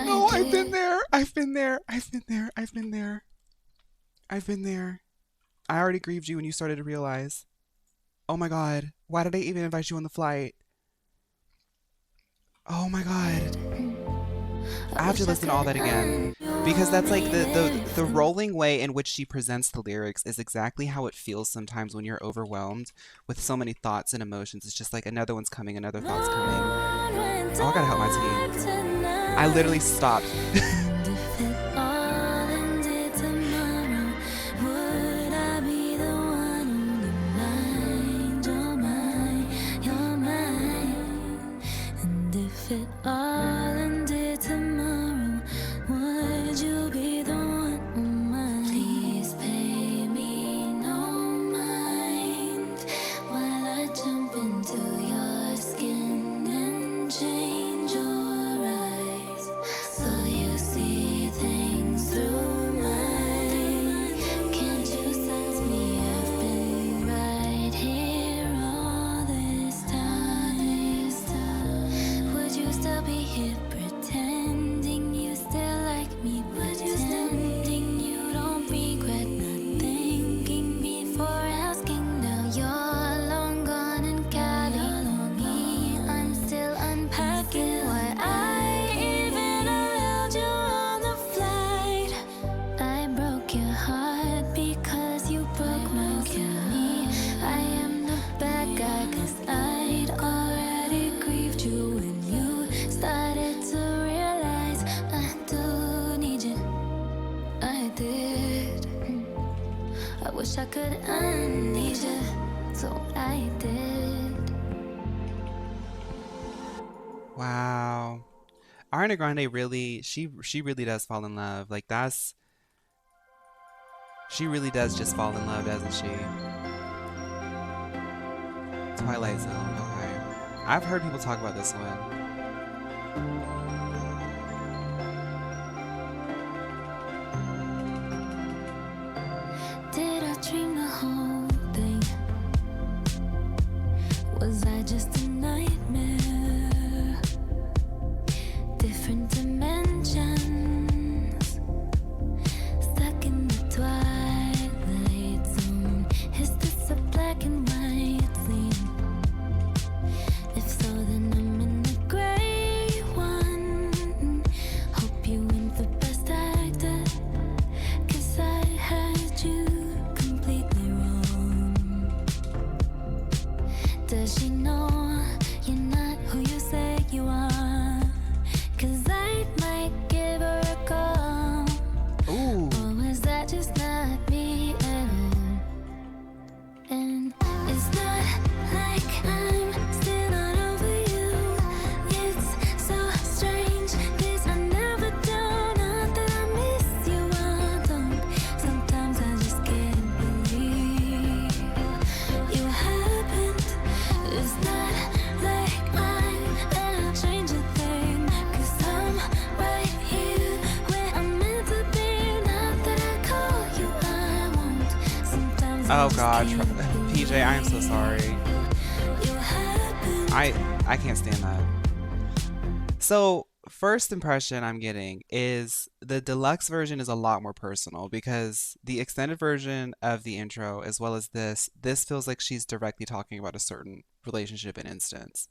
No, I've been did. there. I've been there. I've been there. I've been there. I've been there. I already grieved you when you started to realize. Oh my God. Why did I even invite you on the flight? Oh my God. I have to listen to all that again. Because that's like the rolling way in which she presents the lyrics is exactly how it feels sometimes when you're overwhelmed with so many thoughts and emotions. It's just like another one's coming, another thought's coming. Oh, I gotta help my team. I literally stopped. And if it all ended tomorrow, would I be the one on the mind? You're mine, you're mine. And if it all ended tomorrow, would you be the one on mine? Please pay me no mind while I jump into your skin and change your eyes, so you see things through mine. Can't you sense me? I've been right here all this time. Would you still be here pretending you still like me? Pretending you don't regret not thinking before asking? Now you're long gone and carrying me. I'm still unpacking. Why I even allowed you on the flight. I broke your heart because you broke mine to me. I am the bad guy 'cause I'd already grieved you when you started to realize I do need you. I did. I wish I could unneed you, so I did. Wow. Ariana Grande really, she really does fall in love. Like she really does just fall in love, doesn't she? Twilight Zone, okay. I've heard people talk about this one. Did I dream the whole thing? Was I just a nightmare? Different dimensions, stuck in the twilight zone. Is this a black and white scene? If so, then I'm in the gray one. Hope you ain't the best actor, 'cause I had you completely wrong. Does she know you're not who you say you are? 'Cause I might give her a call. Ooh. Or was that just not me at all? And it's not like I'm still not over you. It's so strange, this I never do. Not that I miss you, I don't. Sometimes I just can't believe you happened. It's not like I'm gonna change a thing, 'cause I'm right here where I'm meant to be. Not that I call you, I won't. Sometimes I Oh just God, can't PJ, I am so sorry. you happened. I can't stand that. So first impression I'm getting is the deluxe version is a lot more personal because the extended version of the intro, as well as this feels like she's directly talking about a certain relationship and instance.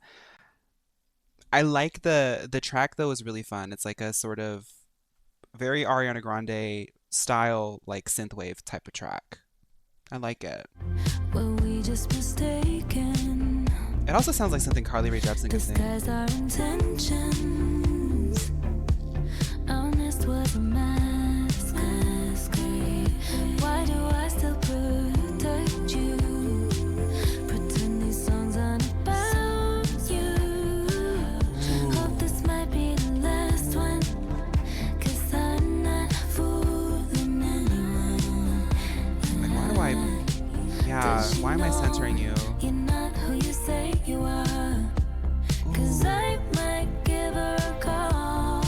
I like the track though is really fun. It's like a sort of very Ariana Grande style, like synthwave type of track. I like it. Were we just mistaken? It also sounds like something Carly Rae Jepsen could sing. Disguise our intentions. Our nest was a masquerade. Why do I still protect you? Pretend these songs aren't about you. Hope this might be the last one. 'Cause I'm not fooling anyone. Like, why am I censoring you? You're not who you say you are. 'Cause I might give her a call.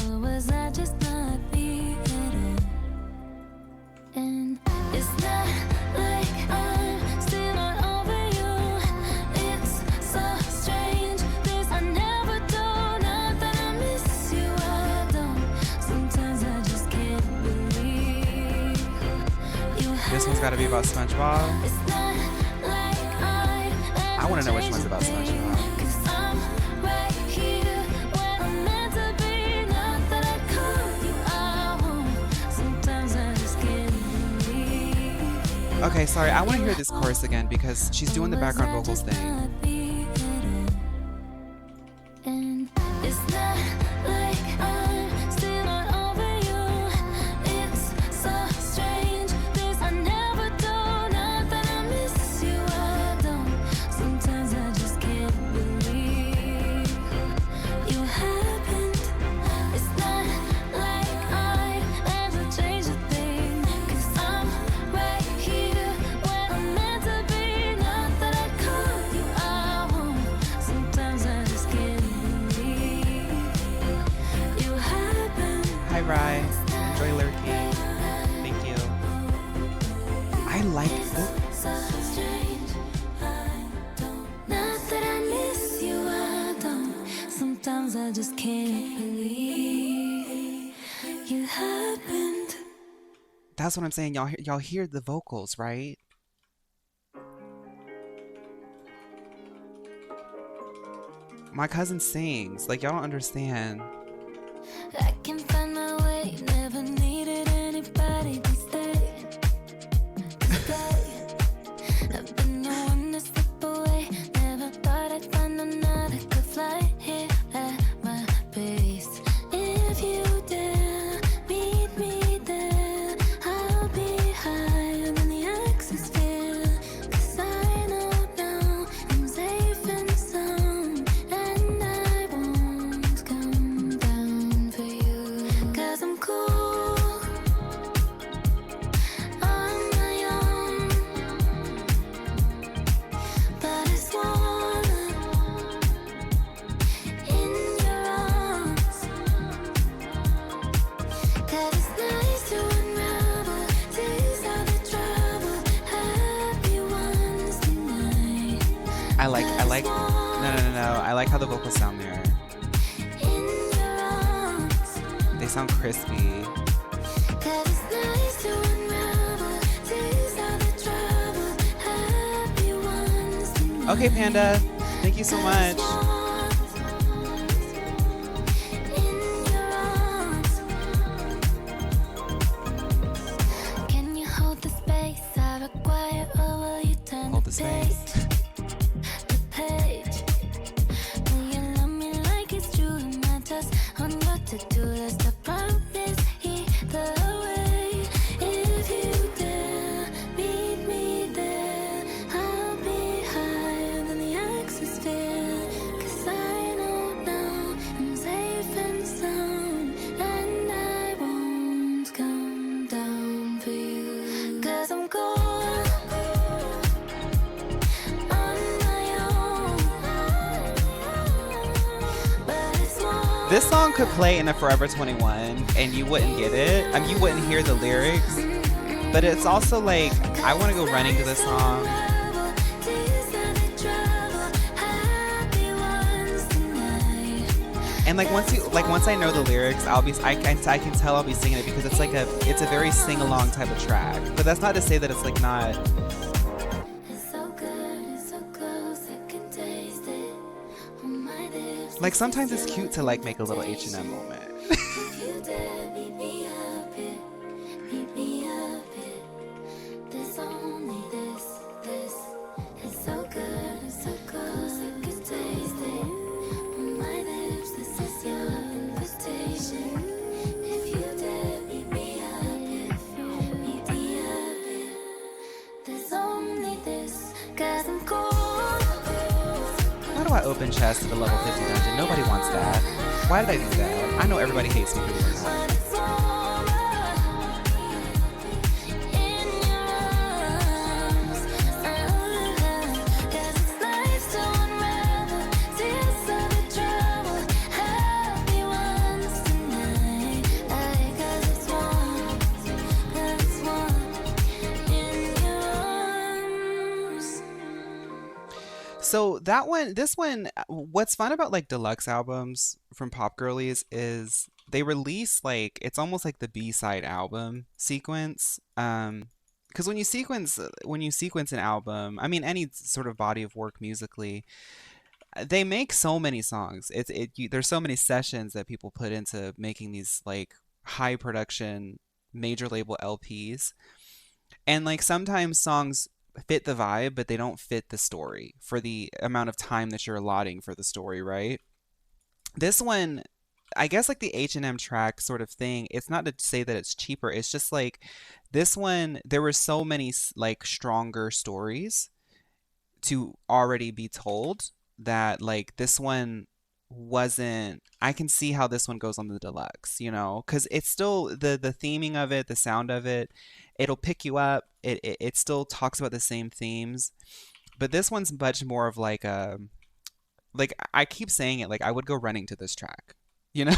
Or was I just not me at all? And it's not like I'm still not over you. It's so strange. This I never do. Not that I miss you, I don't. Sometimes I just can't believe you. This one's gotta be about SpongeBob. It's not like I wanna know which one's about SpongeBob. 'Cause I'm right here where I'm meant to be. Not that I call you, I won't. Sometimes I just can't believe. Okay, sorry, I wanna hear this chorus again because she's doing the background vocals thing. And it's not like I'm still not over you. It's so strange. This I never do. Not that I miss you, I don't. Sometimes I just can't believe you happened. It's not like I ever changed a thing. 'Cause I'm right here where I'm meant to be. Not that I call you, I won't. Sometimes I just can't believe you happened. Hi, Rye. Enjoy lurking. Thank you. I like this. So strange, I don't. Not that I miss you, I don't. Sometimes I just can't believe you happened. That's what I'm saying. Y'all hear the vocals, right? My cousin sings. Like, y'all don't understand. I can find my way. Never needed anybody to stay. I've been the one to slip away. Never thought I'd find another could fly here at my pace. If you dare meet me there, I'll be higher than the atmosphere. 'Cause I know now I'm safe and sound, and I won't come down for you. 'Cause I'm cool on my own, but it's warm in your arms. 'Cause it's nice to unravel, tease out the trouble, happy ones tonight. No. I like how the vocals sound there. In your arms. They sound crispy. 'Cause it's nice to unravel, tease out the trouble, happy ones tonight. Okay, Panda. Thank you so much. In your arms. Can you hold the space I require, or will you turn Hold the the space. The page. Will you love me like it's true? Am I just on your to-do list? I promise either way. If you dare meet me there, I'll be higher than the atmosphere. 'Cause I know now I'm safe and sound, and I won't come down for you. 'Cause I'm gone on my own, but it's warm. This song could play in a Forever 21 and you wouldn't get it. I mean, you wouldn't hear the lyrics. But it's also like, I want to go running to this song. And like once I know the lyrics, I can tell I'll be singing it because it's a very sing along type of track. But that's not to say that it's like not. Like sometimes it's cute to like make a little H&M moment. Why do I open chest to the level 50 dungeon? Nobody wants that. Why did I do that? I know everybody hates me for doing that. So this one, what's fun about like deluxe albums from Pop Girlies is they release like it's almost like the B-side album sequence. Because when you sequence an album, I mean any sort of body of work musically, they make so many songs. There's so many sessions that people put into making these like high production major label LPs. And like sometimes songs fit the vibe, but they don't fit the story for the amount of time that you're allotting for the story, right? This one, I guess like the H&M track sort of thing, it's not to say that it's cheaper. It's just like this one, there were so many like stronger stories to already be told that like this one wasn't. I can see how this one goes on the deluxe, you know, because it's still the theming of it, the sound of it, it'll pick you up. It still talks about the same themes, but this one's much more of like a like I keep saying it like I would go running to this track, you know.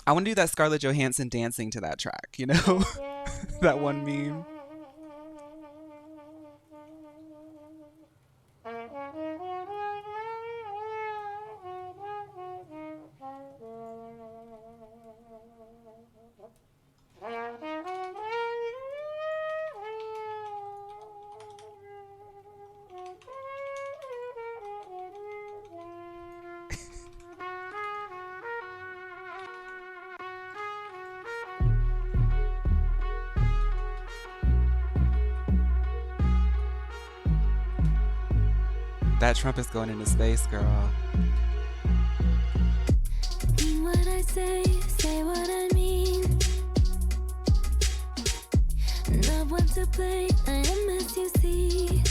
I want to do that Scarlett Johansson dancing to that track, you know. That one meme. That Trump is going into space, girl. Mean what I say what I mean. Not one to play, I am as you see.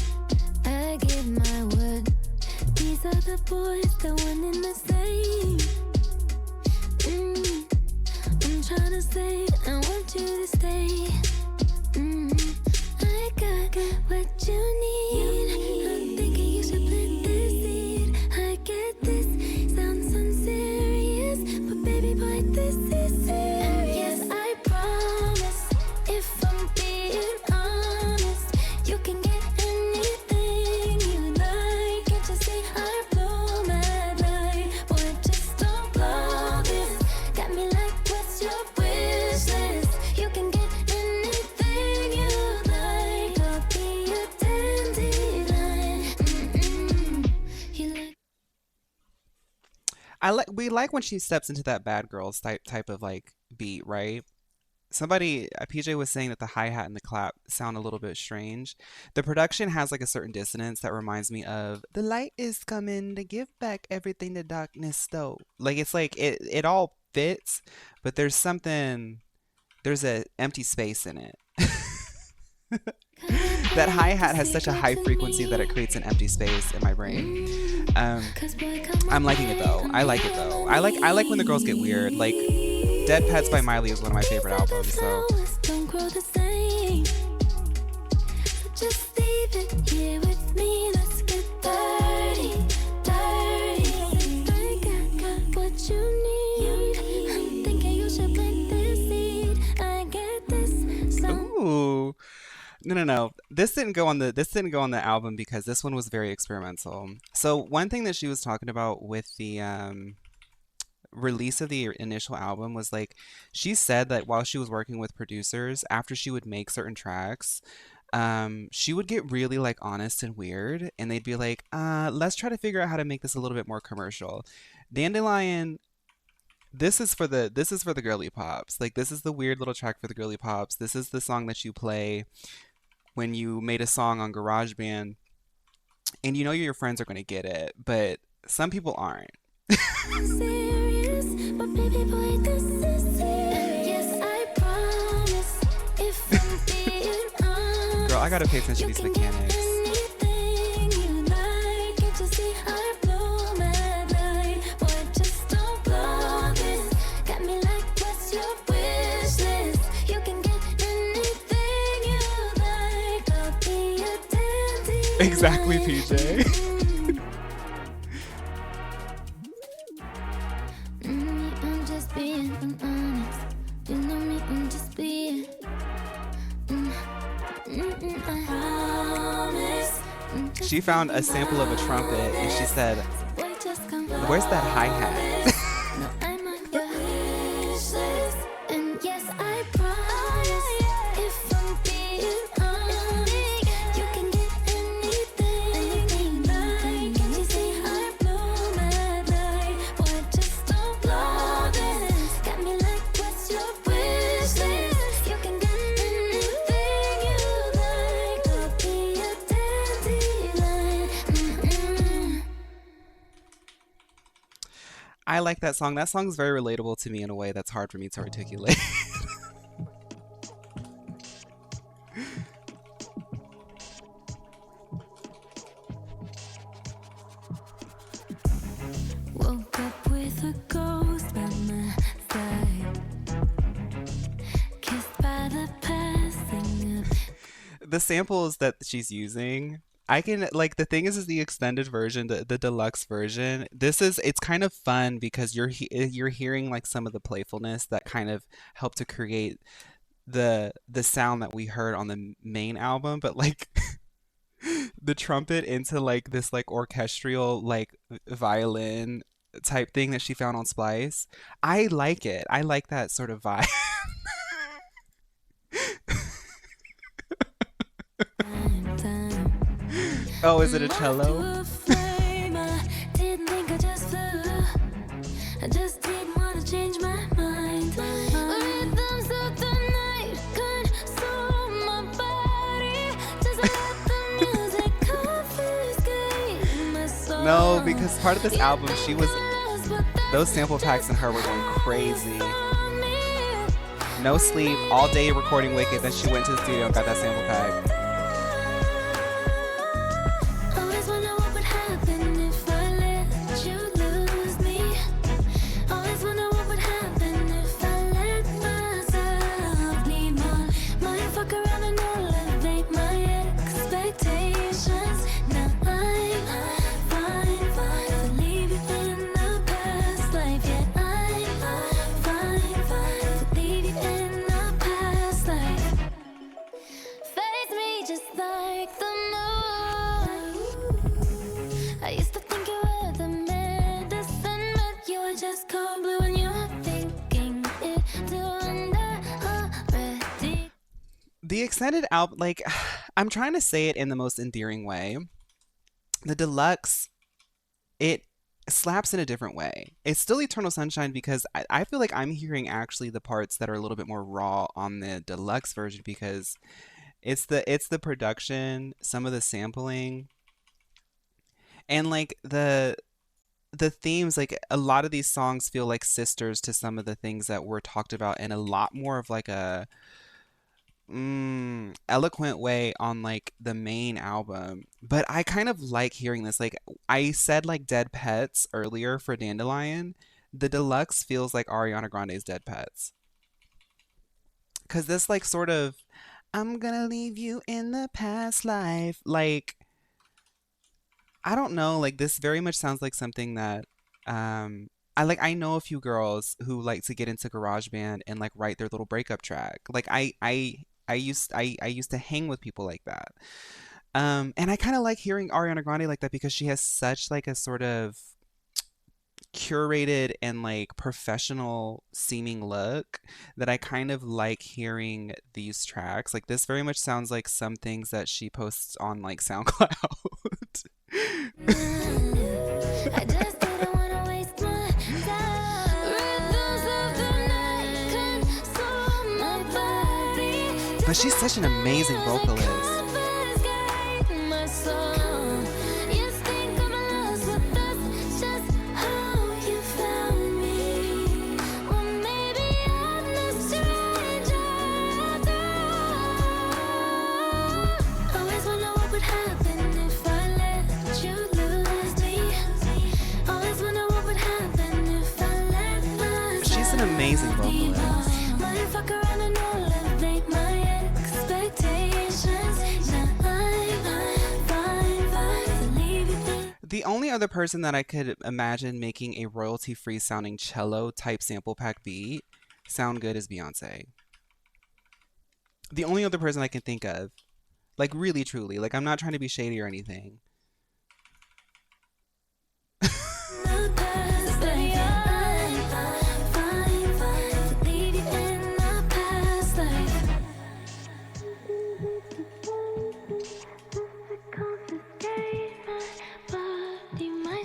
I give my word. These are the boys, the one in the same. I'm trying to say, I want you to stay. I got what you need. I'm thinking you should plant this seed. I get this, sounds unserious, but baby boy, this is serious. Yes, I promise, if I'm being honest, you can get anything you like. Can't you see I blow my light? Boy, just don't blow this. Got me like, what's your wish list? You can get anything you like. I'll be a dandelion. You like We like when she steps into that bad girls type of like beat, right? Somebody, PJ was saying that the hi-hat and the clap sound a little bit strange. The production has like a certain dissonance that reminds me of the light is coming to give back everything the darkness stole. Like it's like it all fits, but there's a empty space in it. That hi-hat has such a high frequency that it creates an empty space in my brain. I'm liking it though. I like it though. I like when the girls get weird. Like Dead Pets by Miley is one of my favorite albums. So don't grow the same. Just leave it here with me. Let's get dirty, dirty. I got what you need. I'm thinking you should plant this seed. I get this. ooh. No, no, no. This didn't go on the album because this one was very experimental. So one thing that she was talking about with the release of the initial album was like she said that while she was working with producers, after she would make certain tracks, she would get really like honest and weird, and they'd be like, let's try to figure out how to make this a little bit more commercial. Dandelion, this is for the girly pops. Like this is the weird little track for the girly pops. This is the song that you play when you made a song on GarageBand and you know your friends are going to get it, but some people aren't. Serious, but baby boy, this is serious. Yes, I promise. If I'm being Girl, I gotta honest, pay attention you to these can get mechanics. anything you like. Can't you see I blow mad light? Boy, just don't blow this. Got me like, what's your wish list? You can get anything you like. I'll be a Exactly, dandelion. PJ. I'm just being honest. You know me, I'm just being. I promise. She found a sample of a trumpet and she said, Boy, just come where's that hi-hat? no, I'm on your wish list. And yes, I promise. If I'm being honest, you can get anything you like. Can you see I blow mad light? Boy, just don't blow this. Got me like, what's your wish list? You can get anything you like. I'll be a dandelion. I like that song. That song's very relatable to me in a way that's hard for me to articulate. Woke up with a ghost by my side, kissed by the passing of. The samples that she's using, I can like the thing is the extended version, the deluxe version. This is it's kind of fun because you're hearing like some of the playfulness that kind of helped to create the sound that we heard on the main album, but like the trumpet into like this like orchestral like violin type thing that she found on Splice. I like it. I like that sort of vibe. Time. Oh, is it a Moth to cello? a flame, I didn't think I just flew. I just didn't want to change my mind. Rhythms of the night console my body. Just let the music confiscate my No, soul. because part of this Yeah, album, she was dangerous, but those that's sample packs and just her were going how you crazy. saw me. No sleep, all day recording Wicked. Then she went to the studio and got that sample pack. Always wonder what would happen if I let you lose me. Always wonder what would happen if I let myself need more. Might fuck around and elevate my expectations. Now I'm fine to leave you in the past life. Yeah, I'm fine to leave you in the past life. Face me just like the moon. I used to think you were the medicine, but you were just cold blue and you're thinking it to under already. The extended album, like, I'm trying to say it in the most endearing way. The deluxe, it slaps in a different way. It's still Eternal Sunshine because I feel like I'm hearing actually the parts that are a little bit more raw on the deluxe version because it's the production, some of the sampling, and like the themes. Like a lot of these songs feel like sisters to some of the things that were talked about in a lot more of like a eloquent way on like the main album. But I kind of like hearing this. Like I said, like Dead Pets earlier for Dandelion, the deluxe feels like Ariana Grande's Dead Pets. Cause this like sort of I'm gonna leave you in the past life. Like I don't know, like this very much sounds like something that I know a few girls who like to get into GarageBand and like write their little breakup track. Like I I used to hang with people like that. And I kind of like hearing Ariana Grande like that because she has such like a sort of curated and like professional seeming look that I kind of like hearing these tracks. Like this very much sounds like some things that she posts on like SoundCloud. I just didn't wanna waste my time. Rhythms of the night console my body. But she's such an amazing vocalist. My soul. You think I'm lost, but that's just how you found me. Well, maybe I'm the stranger after all. Always wonder what would happen if I let you lose me. Always wonder what would happen if I let myself. She's an amazing vocalist. Might fuck around and elevate my expectations. Now I'm fine to leave you there. The only other person that I could imagine making a royalty-free sounding cello type sample pack beat sound good is Beyonce. The only other person I can think of. Like really truly. Like I'm not trying to be shady or anything. The past, like I'm fine to leave you in the past life.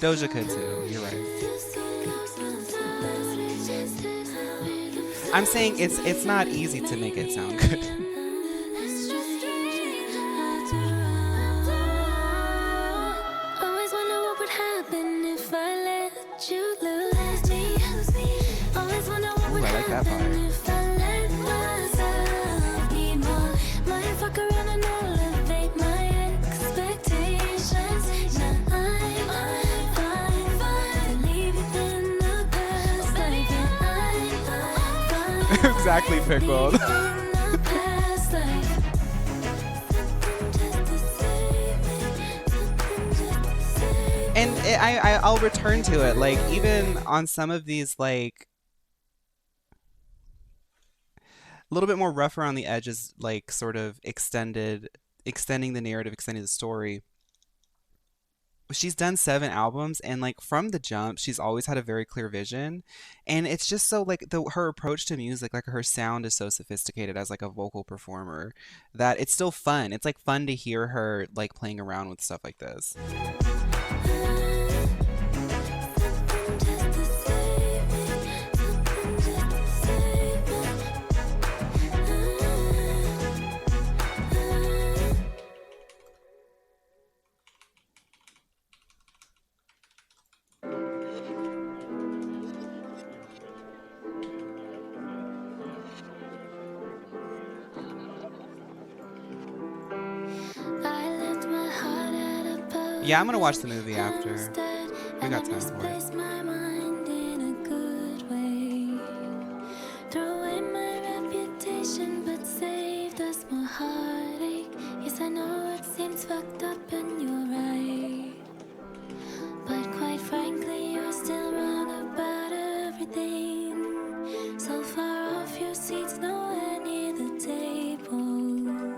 Doja could too, you're right. I'm saying it's not easy to make it sound good. Always wonder what would happen if I let you lose me. Always wonder what would Ooh, I like that happen part. if I let myself be more. Might fuck around and elevate my expectations. Now I'm fine to leave you in the past. Like I'm fine Exactly, Pickled. in the past life. Something just to save me. Something just to save me. And I'll return to it. Like even on some of these like a little bit more rough around the edges, like sort of extending the narrative, extending the story. She's done 7 albums and like from the jump she's always had a very clear vision, and it's just so like her approach to music, like her sound is so sophisticated as like a vocal performer that it's still fun. It's like fun to hear her like playing around with stuff like this. Yeah, I'm gonna watch the movie after. We got time for it. Throw away my reputation, but saved us more heartache. Yes, I know it seems fucked up and you're right, but quite frankly, you're still wrong about everything. So far off your seats, nowhere near the table.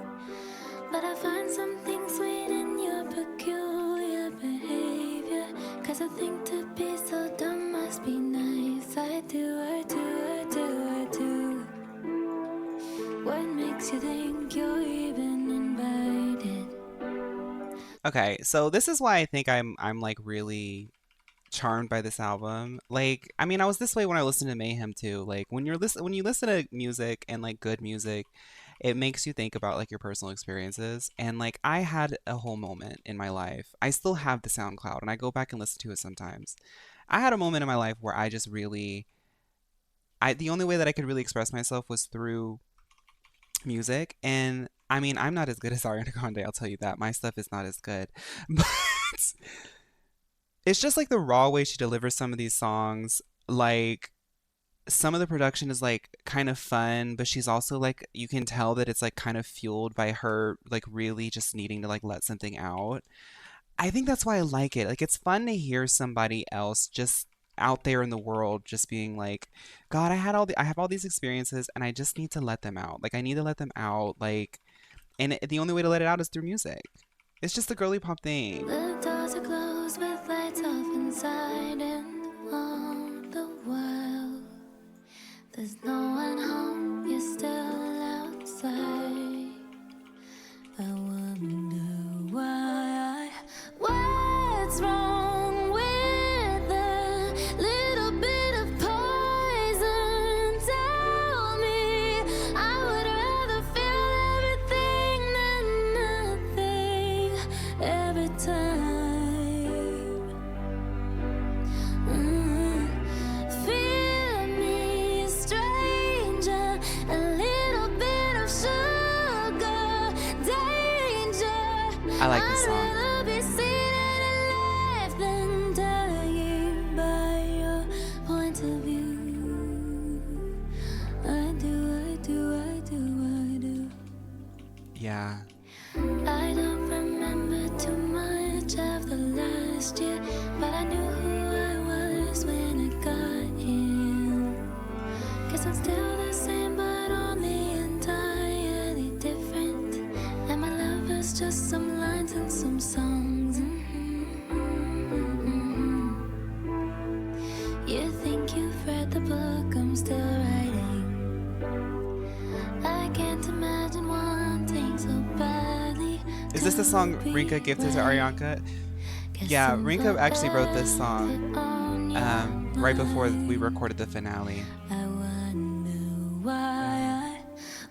But I find something sweet in your peculiar behavior. Cause I think to be so dumb must be nice. I do, I do, I do, I do. What makes you think you're even invited? Okay, so this is why I think I'm like really charmed by this album. Like, I mean, I was this way when I listened to Mayhem too. Like when you listen to music and like good music, it makes you think about like your personal experiences. And like I had a whole moment in my life. I still have the SoundCloud and I go back and listen to it sometimes. I had a moment in my life where I just really the only way that I could really express myself was through music. And I mean, I'm not as good as Ariana Grande, I'll tell you that. My stuff is not as good. But it's just like the raw way she delivers some of these songs. Like some of the production is like kind of fun, but she's also like you can tell that it's like kind of fueled by her like really just needing to like let something out. I think that's why I like it. Like it's fun to hear somebody else just out there in the world just being like, God, I have all these experiences and I just need to let them out. Like I need to let them out. Like, and the only way to let it out is through music. It's just a girly pop thing. The doors are closed with lights off inside, and all the while there's no one home. You're still outside. I wonder why. What's wrong with a little bit of poison? Tell me. I would rather feel everything than nothing every time. Feel me, stranger. A little bit of sugar, danger. I like this song. I'd rather be seen alive than dying by your point of view. I do. Yeah. I don't remember too much of the last year, but I knew who I was when I got here. Guess I'm still the same, but only entirely different. And my love is just some lines and some songs. You think you've read the book I'm still writing. I can't imagine wanting so badly. Is this the song Rinka gifted to Arianka? Yeah, Rinka actually wrote this song right before we recorded the finale. I wonder why.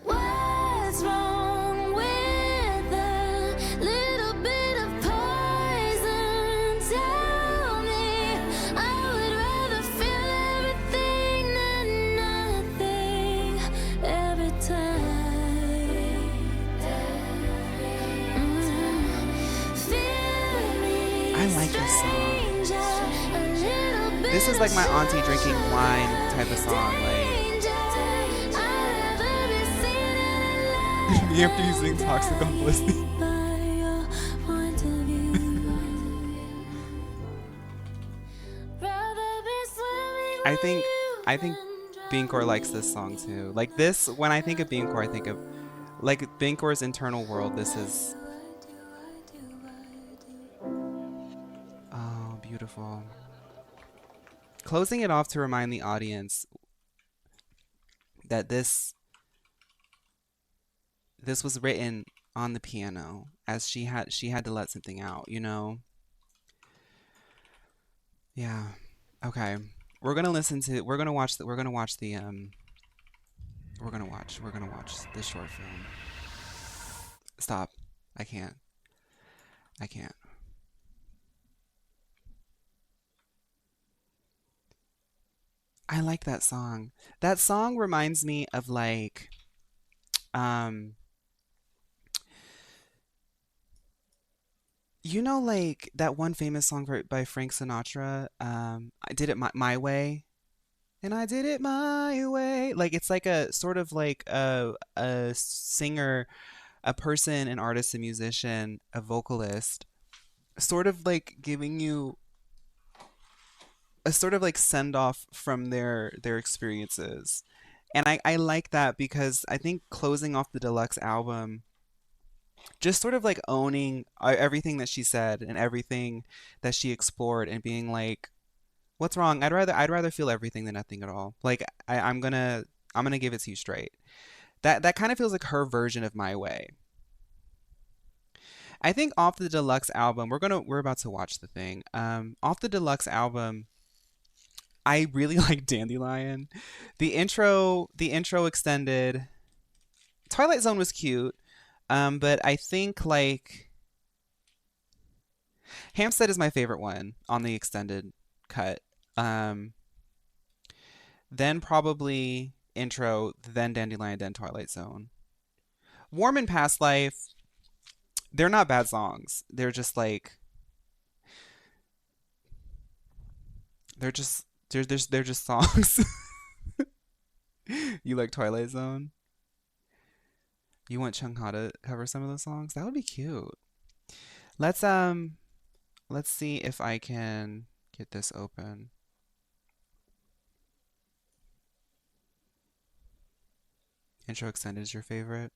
What's wrong with a little bit of poison? Tell me. I would rather feel everything than nothing every time. Feel me, I like this song. stranger. A little bit This is like my of auntie drinking wine type of song. Like, you have to using toxic on listening. I think Beancore likes this song too. Like this, when I think of Beancore, I think of like Beancore's internal world. This is oh beautiful. Closing it off to remind the audience that this was written on the piano as she had to let something out, you know? Yeah. Okay. We're gonna listen to we're gonna watch the we're gonna watch the the short film. Stop. I can't. I can't. I like that song. That song reminds me of like um you know, like that one famous song by Frank Sinatra, I did it my way, and I did it my way. Like it's like a sort of like a singer, a person, an artist, a musician, a vocalist, sort of like giving you a sort of like send off from their experiences. And I like that because I think closing off the deluxe album just sort of like owning everything that she said and everything that she explored and being like, what's wrong? I'd rather feel everything than nothing at all. Like I'm gonna give it to you straight. That kind of feels like her version of my way. I think off the deluxe album, we're about to watch the thing. Off the deluxe album, I really like Dandelion. The intro extended. Twilight Zone was cute. But I think like Hampstead is my favorite one on the extended cut. Um, then probably intro, then Dandelion, then Twilight Zone. Warm and Past Life, they're not bad songs. They're just like they're just songs. You like Twilight Zone? You want Chung Ha to cover some of those songs? That would be cute. Let's let's see if I can get this open. Intro extended is your favorite?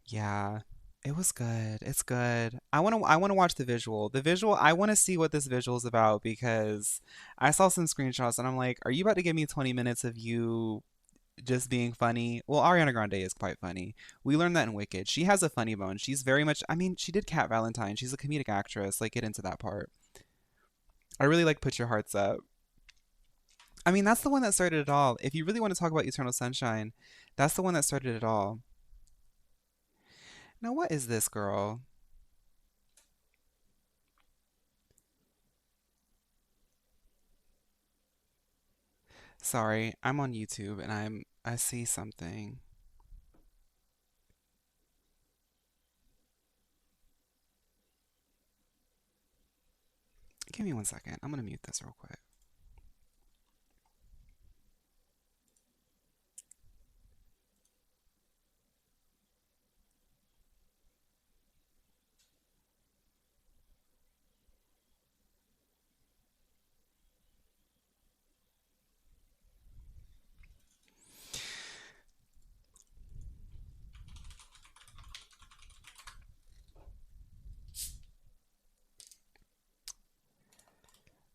Yeah. It was good. It's good. I want to watch the visual. The visual, I want to see what this visual is about because I saw some screenshots and I'm like, are you about to give me 20 minutes of you just being funny? Well, Ariana Grande is quite funny. We learned that in Wicked. She has a funny bone. She's very much, I mean, she did Cat Valentine. She's a comedic actress. Like, get into that part. I really like Put Your Hearts Up. I mean, that's the one that started it all. If you really want to talk about Eternal Sunshine, that's the one that started it all. Now, what is this girl? Sorry, I'm on YouTube and I see something. Give me 1 second. I'm gonna mute this real quick.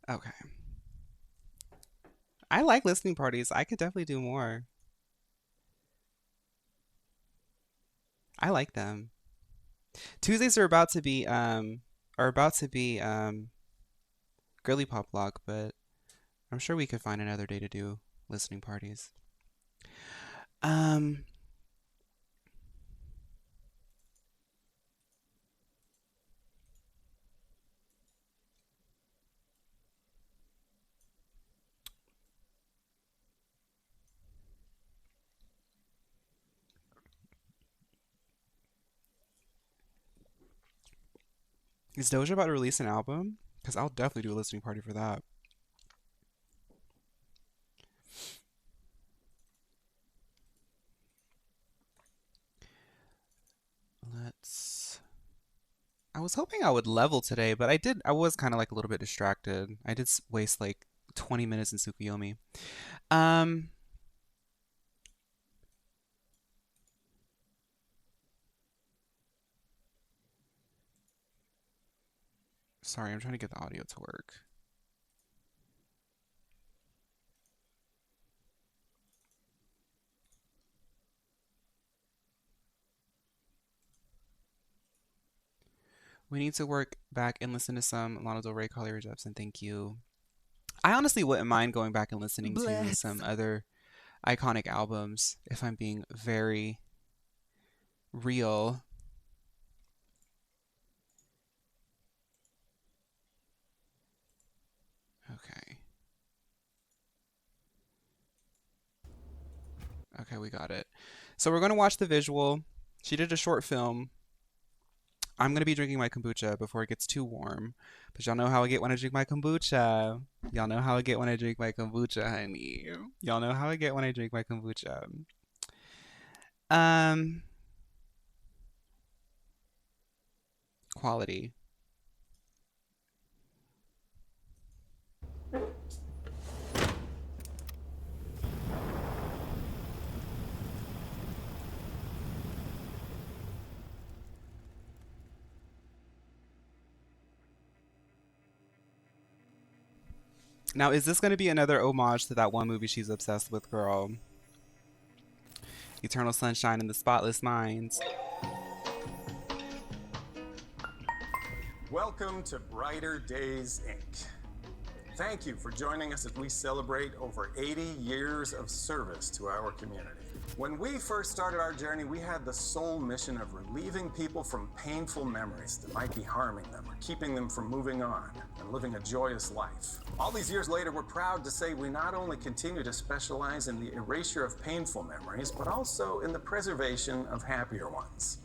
Okay. I like listening parties. I could definitely do more. I like them. Tuesdays are about to be girly pop block, but I'm sure we could find another day to do listening parties. Um, is Doja about to release an album? Because I'll definitely do a listening party for that. Let's. I was hoping I would level today, but I did. I was kind of like a little bit distracted. I did waste like 20 minutes in Tsukuyomi. Um, Sorry, I'm trying to get the audio to work. We need to work back and listen to some Lana Del Rey, Carly Rae Jepsen. Thank you. I honestly wouldn't mind going back and listening to Bless. some other iconic albums if I'm being very real. Okay. Okay, we got it. So we're going to watch the visual. She did a short film. I'm going to be drinking my kombucha before it gets too warm. But y'all know how I get when I drink my kombucha. Y'all know how I get when I drink my kombucha, honey. Y'all know how I get when I drink my kombucha. Um, Quality. Now, is this going to be another homage to that one movie she's obsessed with, girl? Eternal Sunshine in the Spotless Minds. Welcome to Brighter Days, Inc. Thank you for joining us as we celebrate over 80 years of service to our community. When we first started our journey, we had the sole mission of relieving people from painful memories that might be harming them or keeping them from moving on and living a joyous life. All these years later, we're proud to say we not only continue to specialize in the erasure of painful memories, but also in the preservation of happier ones.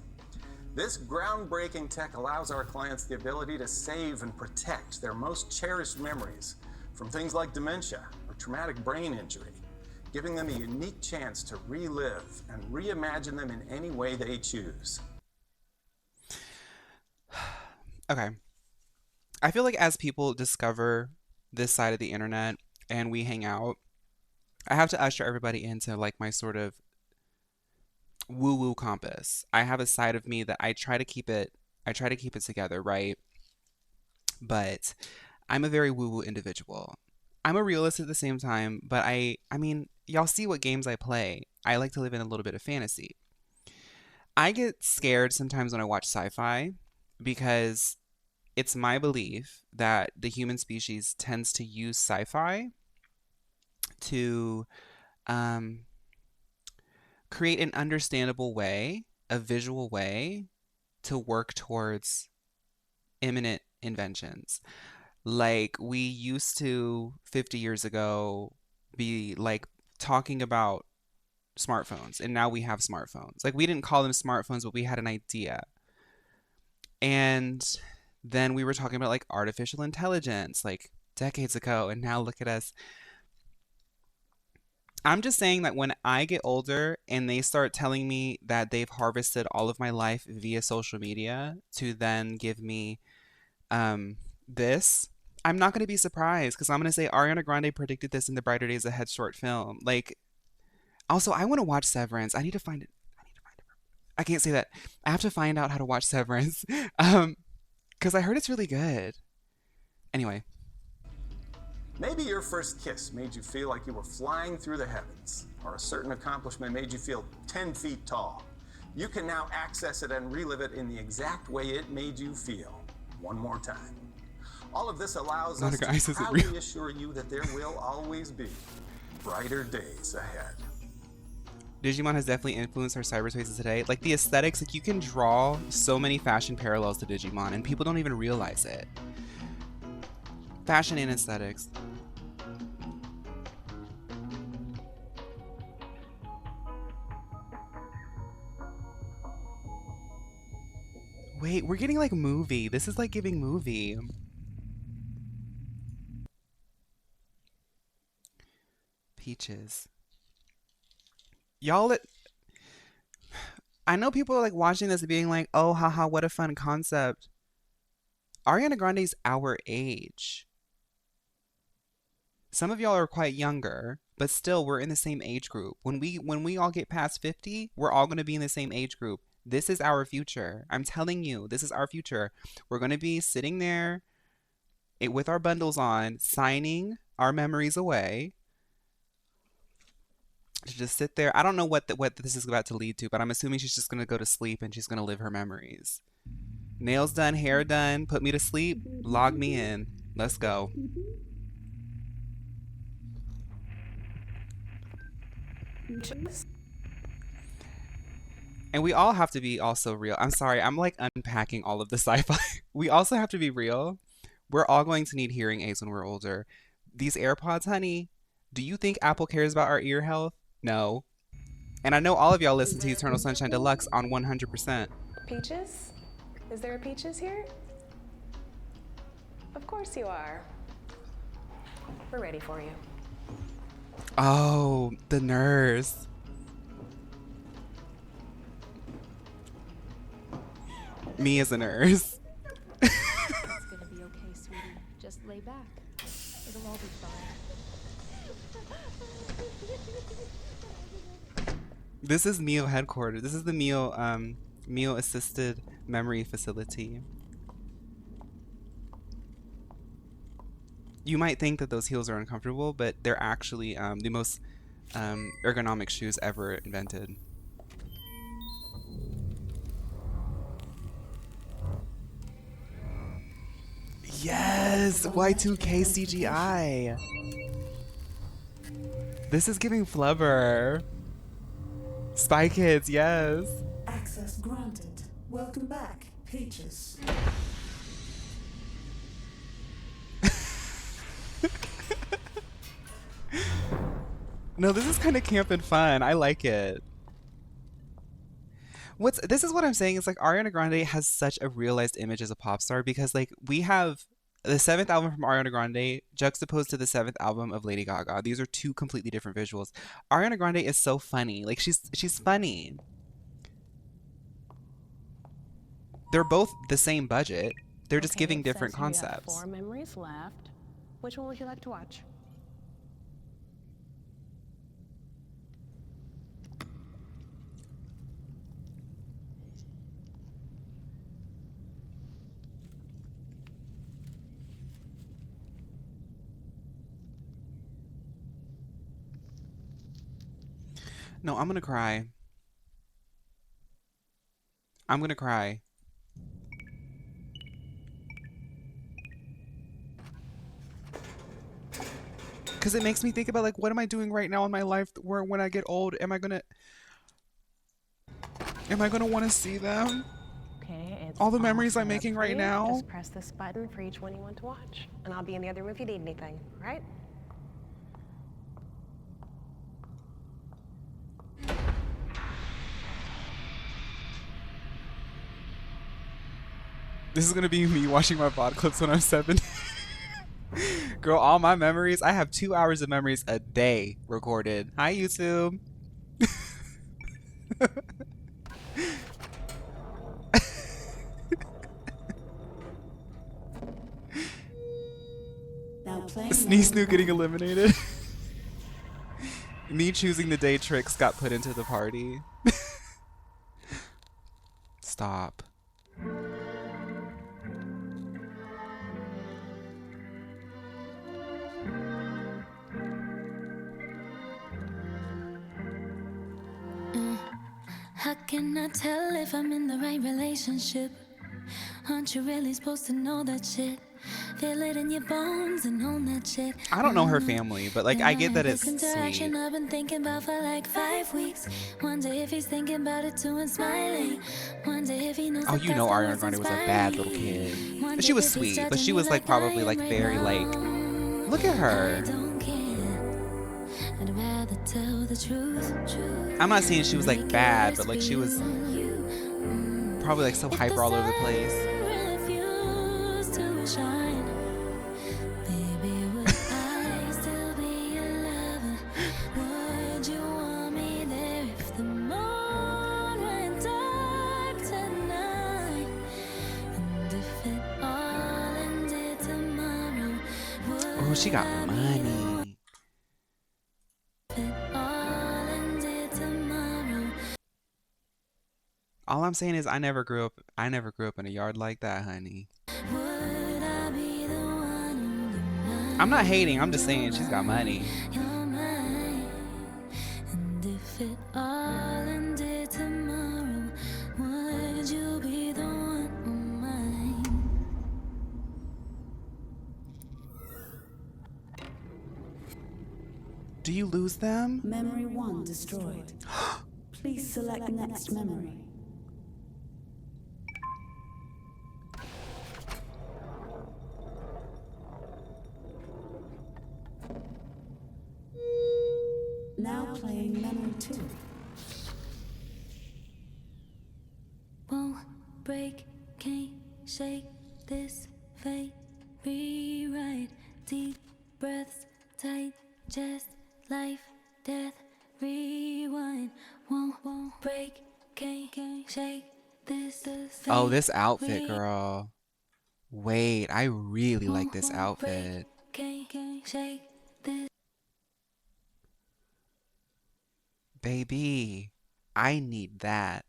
This groundbreaking tech allows our clients the ability to save and protect their most cherished memories from things like dementia or traumatic brain injury, giving them a unique chance to relive and reimagine them in any way they choose. Okay. I feel like as people discover this side of the internet and we hang out, I have to usher everybody into like my sort of woo-woo compass. I have a side of me that I try to keep it together, right? But I'm a very woo-woo individual. I'm a realist at the same time, but I mean, y'all see what games I play. I like to live in a little bit of fantasy. I get scared sometimes when I watch sci-fi because it's my belief that the human species tends to use sci-fi to um, create an understandable way, a visual way to work towards imminent inventions. Like we used to 50 years ago be like talking about smartphones, and now we have smartphones. Like we didn't call them smartphones, but we had an idea. And then we were talking about like artificial intelligence like decades ago, and now look at us. I'm just saying that when I get older and they start telling me that they've harvested all of my life via social media to then give me this, I'm not going to be surprised because I'm going to say Ariana Grande predicted this in the Brighter Days Ahead short film. Like, also, I want to watch Severance. I need to find it. I need to find it. I can't say that. I have to find out how to watch Severance because I heard it's really good. Anyway, Maybe your first kiss made you feel like you were flying through the heavens, or a certain accomplishment made you feel 10 feet tall. You can now access it and relive it in the exact way it made you feel, one more time. All of this allows us Monica to Ice isn't proudly real. assure you that there will always be brighter days ahead. Digimon has definitely influenced our cyberspaces today. Like the aesthetics, like you can draw so many fashion parallels to Digimon, and people don't even realize it. Fashion and aesthetics. Wait, we're getting like movie. This is like giving movie. Peaches. Y'all, I know people are like watching this and being like, oh, haha, what a fun concept. Ariana Grande's our age. Some of y'all are quite younger, but still we're in the same age group. When we all get past 50, we're all going to be in the same age group. This is our future. I'm telling you, this is our future. We're going to be sitting there with our bundles on, signing our memories away to just sit there. I don't know what this is about to lead to, but I'm assuming she's just going to go to sleep and she's going to live her memories. Nails done, hair done, put me to sleep, log me in. Let's go. And we all have to be also real. I'm sorry, I'm like unpacking all of the sci-fi. We also have to be real. We're all going to need hearing aids when we're older. These AirPods, honey, do you think Apple cares about our ear health? No. And I know all of y'all listen to Eternal Sunshine Deluxe on 100%. Peaches? Is there a Peaches here? Of course you are. We're ready for you. Oh, the nurse. Me as a nurse. It's gonna be okay, sweetie. Just lay back. It'll all be fine. This is Mio headquarters. This is the Mio assisted memory facility. You might think that those heels are uncomfortable, but they're actually the most ergonomic shoes ever invented. Yes, Y2K CGI. This is giving Flubber. Spy Kids, yes. Access granted. Welcome back, Peaches. No, this is kind of camp and fun. I like it. This is what I'm saying is like Ariana Grande has such a realized image as a pop star because like we have the seventh album from Ariana Grande juxtaposed to the seventh album of Lady Gaga. These are two completely different visuals. Ariana Grande is so funny. Like she's funny. They're both the same budget. They're just giving it different says here you have concepts. 4 memories left. Which one would you like to watch? No, I'm gonna cry. I'm gonna cry. Because it makes me think about, like, what am I doing right now in my life where when I get old, am I gonna want to see them? Okay, it's All the all memories I'm set up making for right you. now? Just press this button for each one you want to watch. And I'll be in the other room if you need anything, all right? This is gonna be me watching my VOD clips when I'm 7. Girl, all my memories. I have 2 hours of memories a day recorded. Hi, YouTube. Now playing Sneeze memory Snoo getting one. eliminated. Me choosing the day tricks got put into the party. Stop. How can I tell if I'm in the right relationship? Aren't you really supposed to know that shit? Feel it in your bones and own that shit. I don't know her family, but like I get that it's interaction sweet. I've been thinking about for like 5 weeks. Wonder if he's thinking about it too and smiling. Wonder if he knows Oh, that you that's know not Ariana what's Grande was a bad little inspiring. kid. Wonder She was if he's sweet, but she judging was you like I probably am like right very like, now. look at I her. don't care. I'd rather tell the truth. I'm not saying she was like bad, but like she was probably like so hyper all over the place. Refuse to shine. Baby, would I still be your lover? Would you want me there if the moon went dark tonight? And if it all ended tomorrow, Oh, she got money. if it all ended tomorrow? All I'm saying is I never grew up in a yard like that, honey. Would I be the one who you I'm not hating, I'm just saying she's got money. you're mine? And if it all ended tomorrow, would you be the one on mine? Do you lose them? Memory 1 destroyed. Please select next memory. Now playing memory 2. Won't break, can't shake this fate. Rewrite, deep breaths, tight chest, life, death. Rewind, won't break, can't shake this fate. Oh, this outfit, girl. Wait, I really like this Won't break, outfit. can't shake this. Baby, I need that.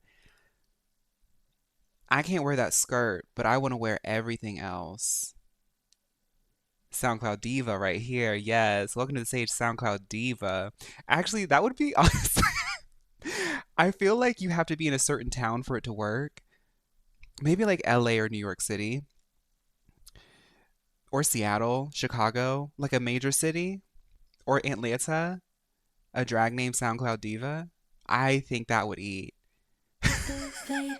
I can't wear that skirt, but I want to wear everything else. SoundCloud Diva right here. Yes. Welcome to the stage, SoundCloud Diva. Actually, that would be honestly. I feel like you have to be in a certain town for it to work. Maybe like LA or New York City. Or Seattle, Chicago, like a major city. Or Atlanta, a drag named SoundCloud Diva. I think that would eat. Fate,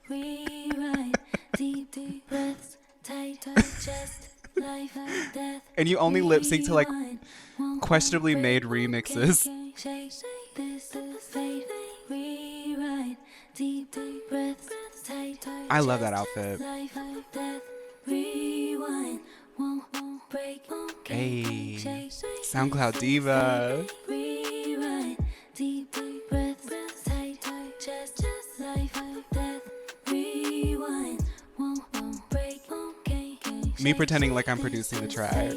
rewrite, deep breaths, tight chest, life, death. And you only lip sync to like Rewind, won't questionably break, made remixes. can't shake this fate. Rewrite, deep breaths, tight I love that chest, outfit. life, death. Rewind, won't break, Hey, can't shake SoundCloud Diva. Rewrite, deep breaths, tight chest, life, death. Rewind, won't break, can't Me pretending like I'm producing the track.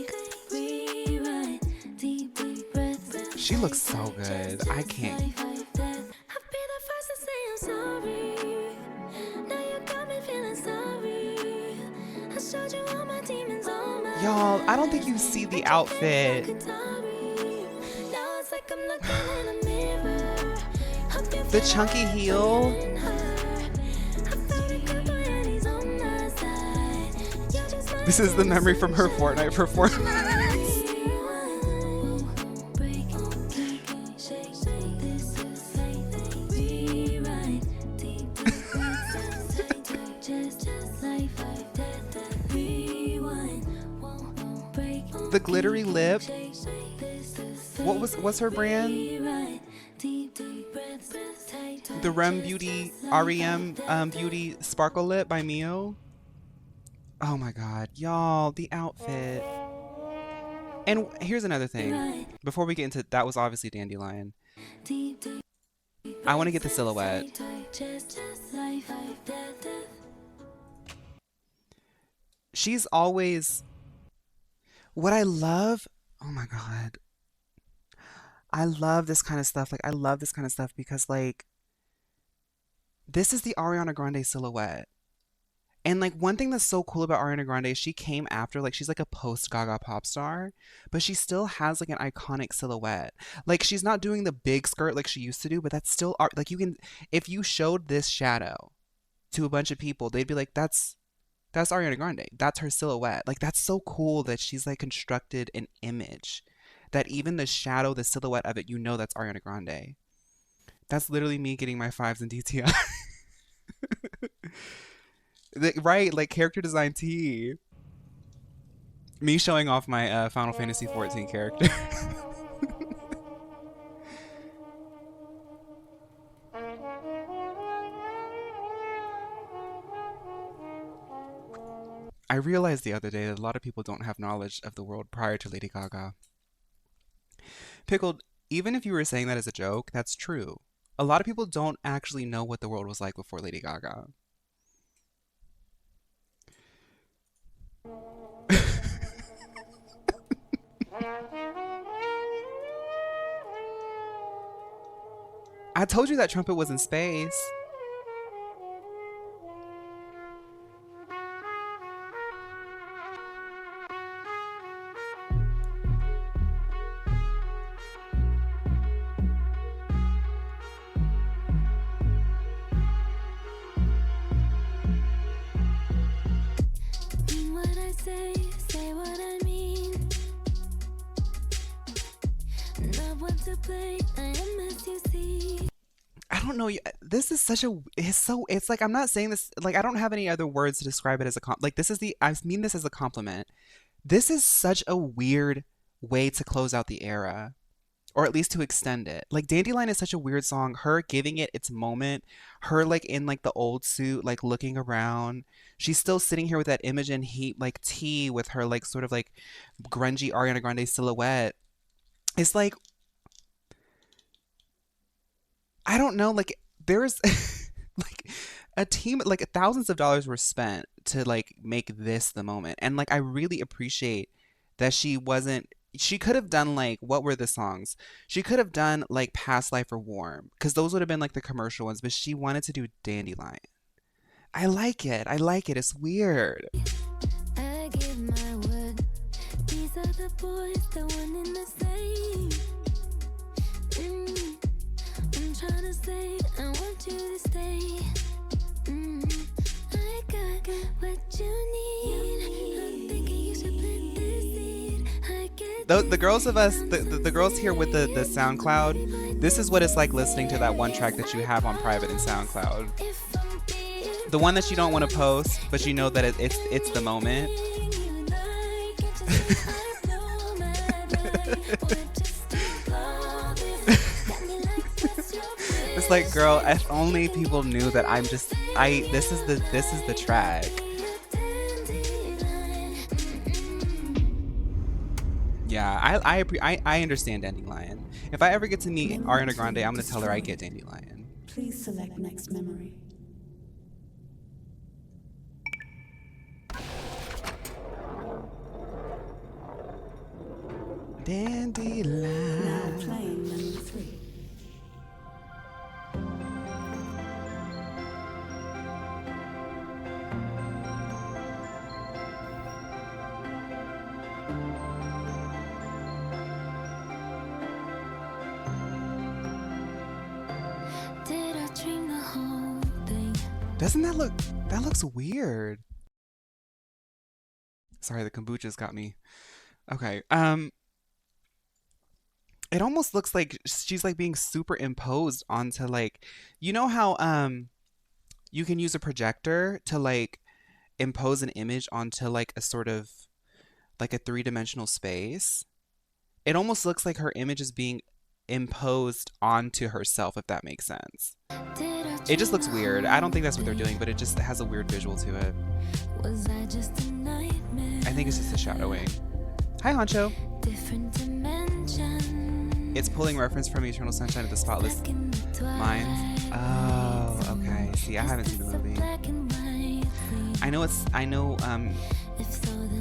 Rewrite, deep breaths. She looks so good. I can't. I'll be the first to say I'm sorry. Now you got me feeling sorry. I showed you all my demons, all my Y'all, I don't think you see the outfit. now it's like I'm looking in a mirror. The chunky heel. This is the memory from her Fortnite performance. The glittery lip. What's her brand? The REM Beauty Sparkle Lip by Mio. Oh my god, y'all, the outfit. And here's another thing. Before we get into that, was obviously Dandelion. I want to get the silhouette. She's always what I love. Oh my god. I love this kind of stuff. Like I love this kind of stuff because like this is the Ariana Grande silhouette. And like one thing that's so cool about Ariana Grande is she came after, like she's like a post Gaga pop star, but she still has like an iconic silhouette. Like she's not doing the big skirt like she used to do, but that's still art. Like you can, if you showed this shadow to a bunch of people, they'd be like, that's Ariana Grande. That's her silhouette. Like that's so cool that she's like constructed an image that even the shadow, the silhouette of it, you know that's Ariana Grande. That's literally me getting my fives in DTI. Right, like character design tea. Me showing off my Final Fantasy 14 character. I realized the other day that a lot of people don't have knowledge of the world prior to Lady Gaga. Pickled, even if you were saying that as a joke, that's true. A lot of people don't actually know what the world was like before Lady Gaga. I told you that trumpet was in space. Mean what I say what I mean. Not one to play, I am as you see. I don't know. This is such a. It's like I'm not saying this. Like I don't have any other words to describe it as a like. This is the. I mean this as a compliment. This is such a weird way to close out the era, or at least to extend it. Like Dandelion is such a weird song. Her giving it its moment. Her like in like the old suit, like looking around. She's still sitting here with that Imogen Heap like tea with her like sort of like grungy Ariana Grande silhouette. It's like I don't know, like there's like a team, like thousands of dollars were spent to like make this the moment. And like I really appreciate that she could have done like what were the songs? She could have done like Past Life or Warm because those would have been like the commercial ones, but she wanted to do Dandelion. I like it. I like it. It's weird. I give my word. These are the boys, the one in the same. I'm trying to say, I want you to stay. I got what you need. I'm thinking you should plant this seed. I get The girls of us, the girls here with the SoundCloud, this is what it's like listening to that one track that you have on private in SoundCloud. if I'm being The one that you don't want to post, but you know that it's the moment. It's like, girl, if only people knew that this is the track. Yeah, I understand Dandelion. If I ever get to meet Ariana Grande, I'm gonna tell her I get Dandelion. Please select next memory. Dandelion. Now playing number 3. Damn. Doesn't that look, that looks weird. Sorry, the kombucha's got me. Okay. It almost looks like she's like being superimposed onto like, you know how you can use a projector to like impose an image onto like a sort of like a three-dimensional space. It almost looks like her image is being imposed onto herself, if that makes sense. It just looks weird. I don't think that's what they're doing, but it just has a weird visual to it. I think it's just a shadowing. Hi, Honcho. It's pulling reference from Eternal Sunshine of the Spotless Mind. Oh, okay. See, I haven't seen the movie. I know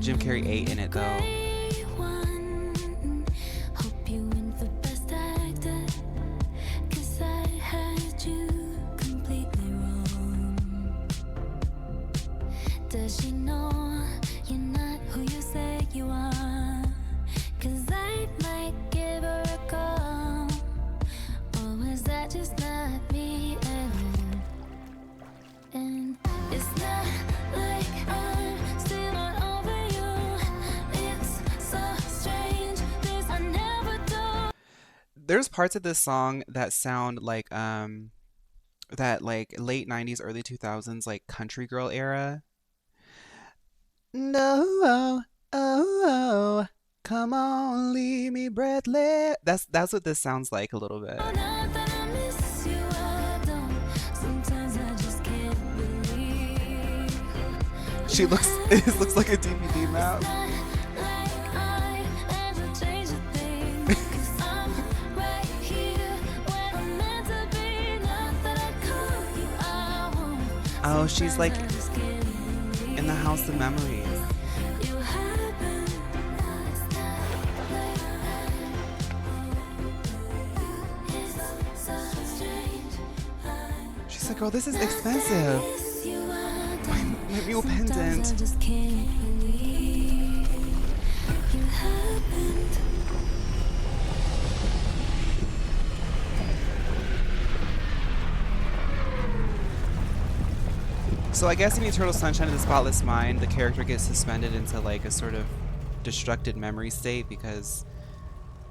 Jim Carrey ate in it though. Does she know you're not who you say you are? 'Cause I might give her a call. Or was that just not me at all? And it's not like I'm still not over you. It's so strange, this I never do. There's parts of this song that sound like that like late 90s, early 2000s like country girl era. No, oh, oh, come on, leave me breathless. That's what this sounds like a little bit. Not that I miss you, I don't. Sometimes I just can't believe. She looks, it looks like a DVD map. Not like I ever changed a thing. 'Cause I'm right here where I'm meant to be. Not that I call you out. Oh, she's like Sometimes I just can't believe. in the house of memories. You happened last night. It's so strange. She's like, girl, this is expensive. Miss you, I My, don't. my mule Sometimes I pendant. just can't believe you happened. So I guess in Eternal Sunshine of the Spotless Mind, the character gets suspended into like a sort of destructed memory state because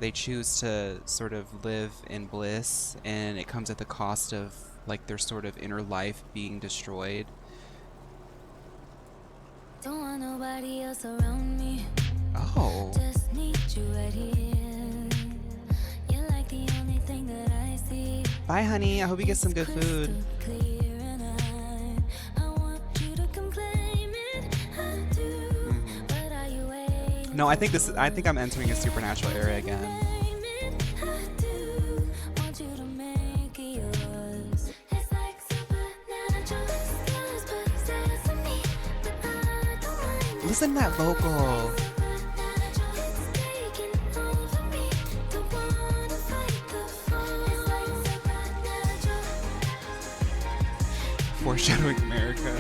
they choose to sort of live in bliss, and it comes at the cost of like their sort of inner life being destroyed. Don't want nobody else around me. Oh, Just need you right here. You're like the only thing that I see. bye, honey. I hope you get some good food. Crystal clear, and I want you to come claim it. I do. But are you waiting? No, I think I'm entering a supernatural era again. Claim it. I do. Want you to make it yours. It's like supernatural stars, but it says to me that I don't mind it. Listen to that vocal. Foreshadowing America.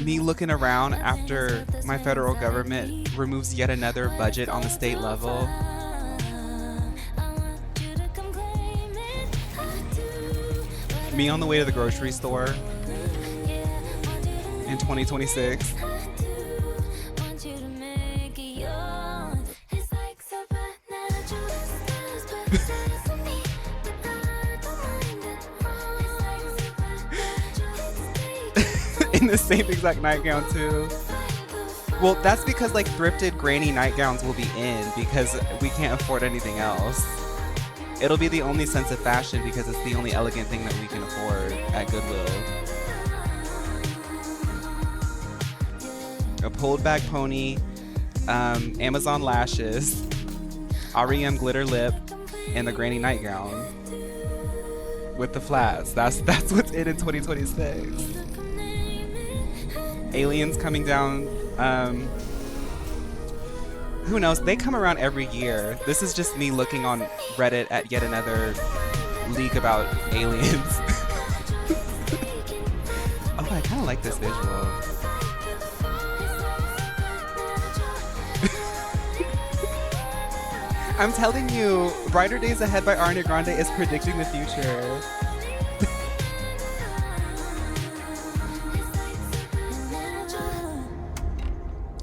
Me looking around after my federal government removes yet another budget on the state level. Me on the way to the grocery store in 2026. In the same exact nightgown too. Well, that's because like thrifted granny nightgowns will be in because we can't afford anything else. It'll be the only sense of fashion because it's the only elegant thing that we can afford at Goodwill. A pulled back pony, Amazon lashes, REM glitter lip, and the granny nightgown with the flats. That's what's in 2026. Aliens coming down. Who knows? They come around every year. This is just me looking on Reddit at yet another leak about aliens. Oh, I kind of like this visual. I'm telling you, Brighter Days Ahead by Ariana Grande is predicting the future.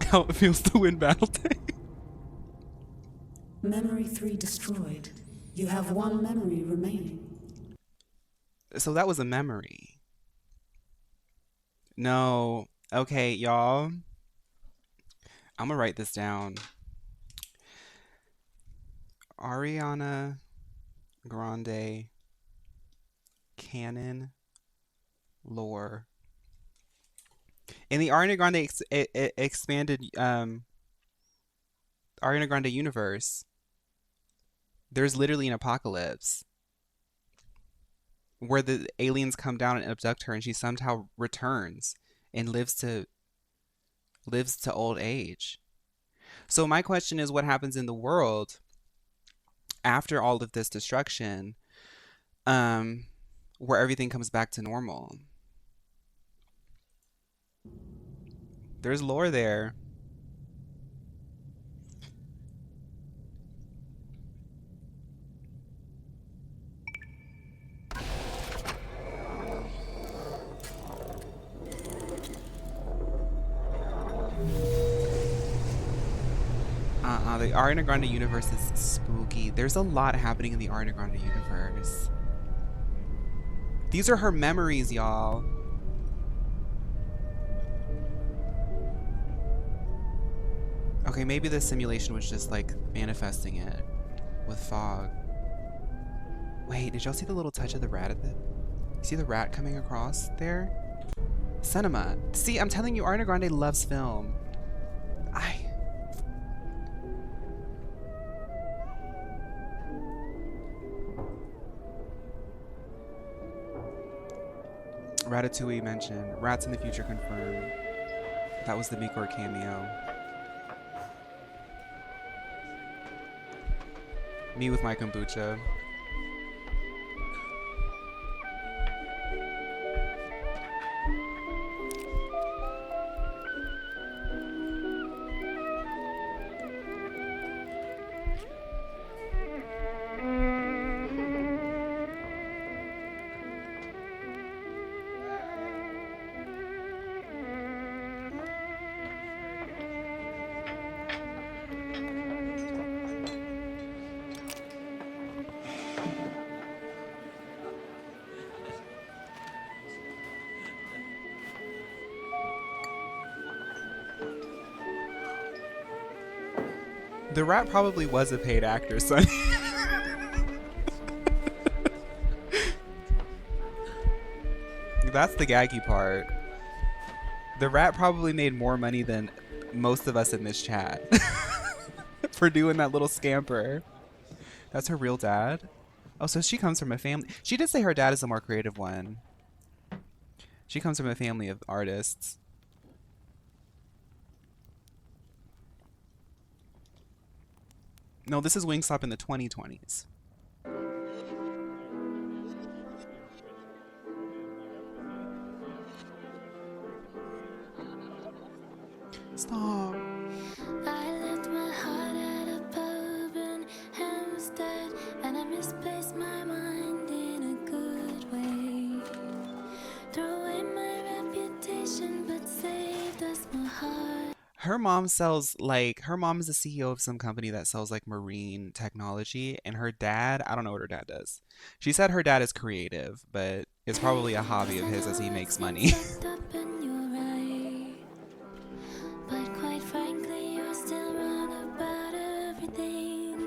How it feels to win Battle Day. Memory 3 destroyed. You have one memory remaining. So that was a memory. No. Okay, y'all. I'm gonna write this down. Ariana Grande canon lore. In the Ariana Grande expanded Ariana Grande universe, there's literally an apocalypse where the aliens come down and abduct her, and she somehow returns and lives to old age. So my question is, what happens in the world after all of this destruction, where everything comes back to normal? There's lore there. The Ariana Grande universe is spooky. There's a lot happening in the Ariana Grande universe. These are her memories, y'all. Okay, maybe the simulation was just like manifesting it with fog. Wait, did y'all see the little touch of the rat at the... You see the rat coming across there? Cinema. See, I'm telling you, Ariana Grande loves film. Ratatouille mentioned. Rats in the Future confirmed. That was the Mikor cameo. Me with my kombucha. The rat probably was a paid actor, son. That's the gaggy part. The rat probably made more money than most of us in this chat for doing that little scamper. That's her real dad? Oh, so she comes from a family. She did say her dad is the more creative one. She comes from a family of artists. No, this is Wingstop in the 2020s. Stop. I left my heart at a pub in Hampstead, and I misplaced my mind in a good way. Threw away my reputation, but saved us my heart. Her mom sells, like, her mom is the CEO of some company that sells, like, marine technology. And her dad, I don't know what her dad does. She said her dad is creative, but it's probably a hobby of his as he makes money. But quite frankly, you're still wrong about everything.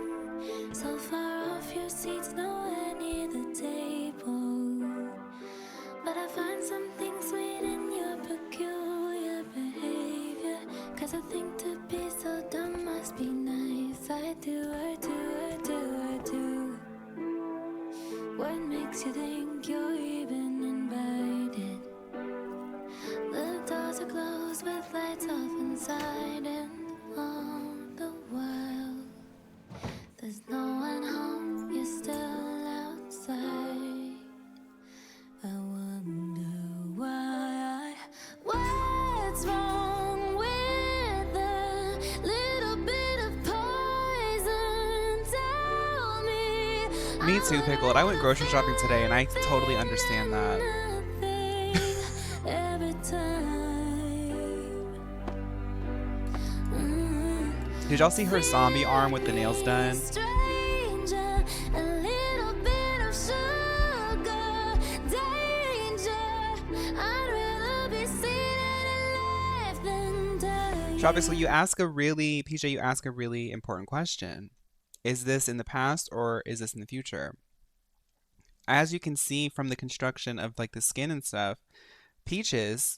So far off your seats, nowhere near the table. But I find something sweet in your peculiar behavior. 'Cause I think to be so dumb must be nice. I do. What makes you think you're even invited? The doors are closed with lights off inside, and all the while there's no one home, you're still outside. I wonder why. What's wrong with a little bit of poison? Me too, Pickled. I went grocery shopping today and I totally understand that. Every time. Did y'all see her zombie arm with the nails done? Stranger, a little bit of sugar, danger. I'd rather be seen and alive than dead. Tropics, you ask a really, PJ, you ask a really important question. Is this in the past or is this in the future? As you can see from the construction of like the skin and stuff, Peaches,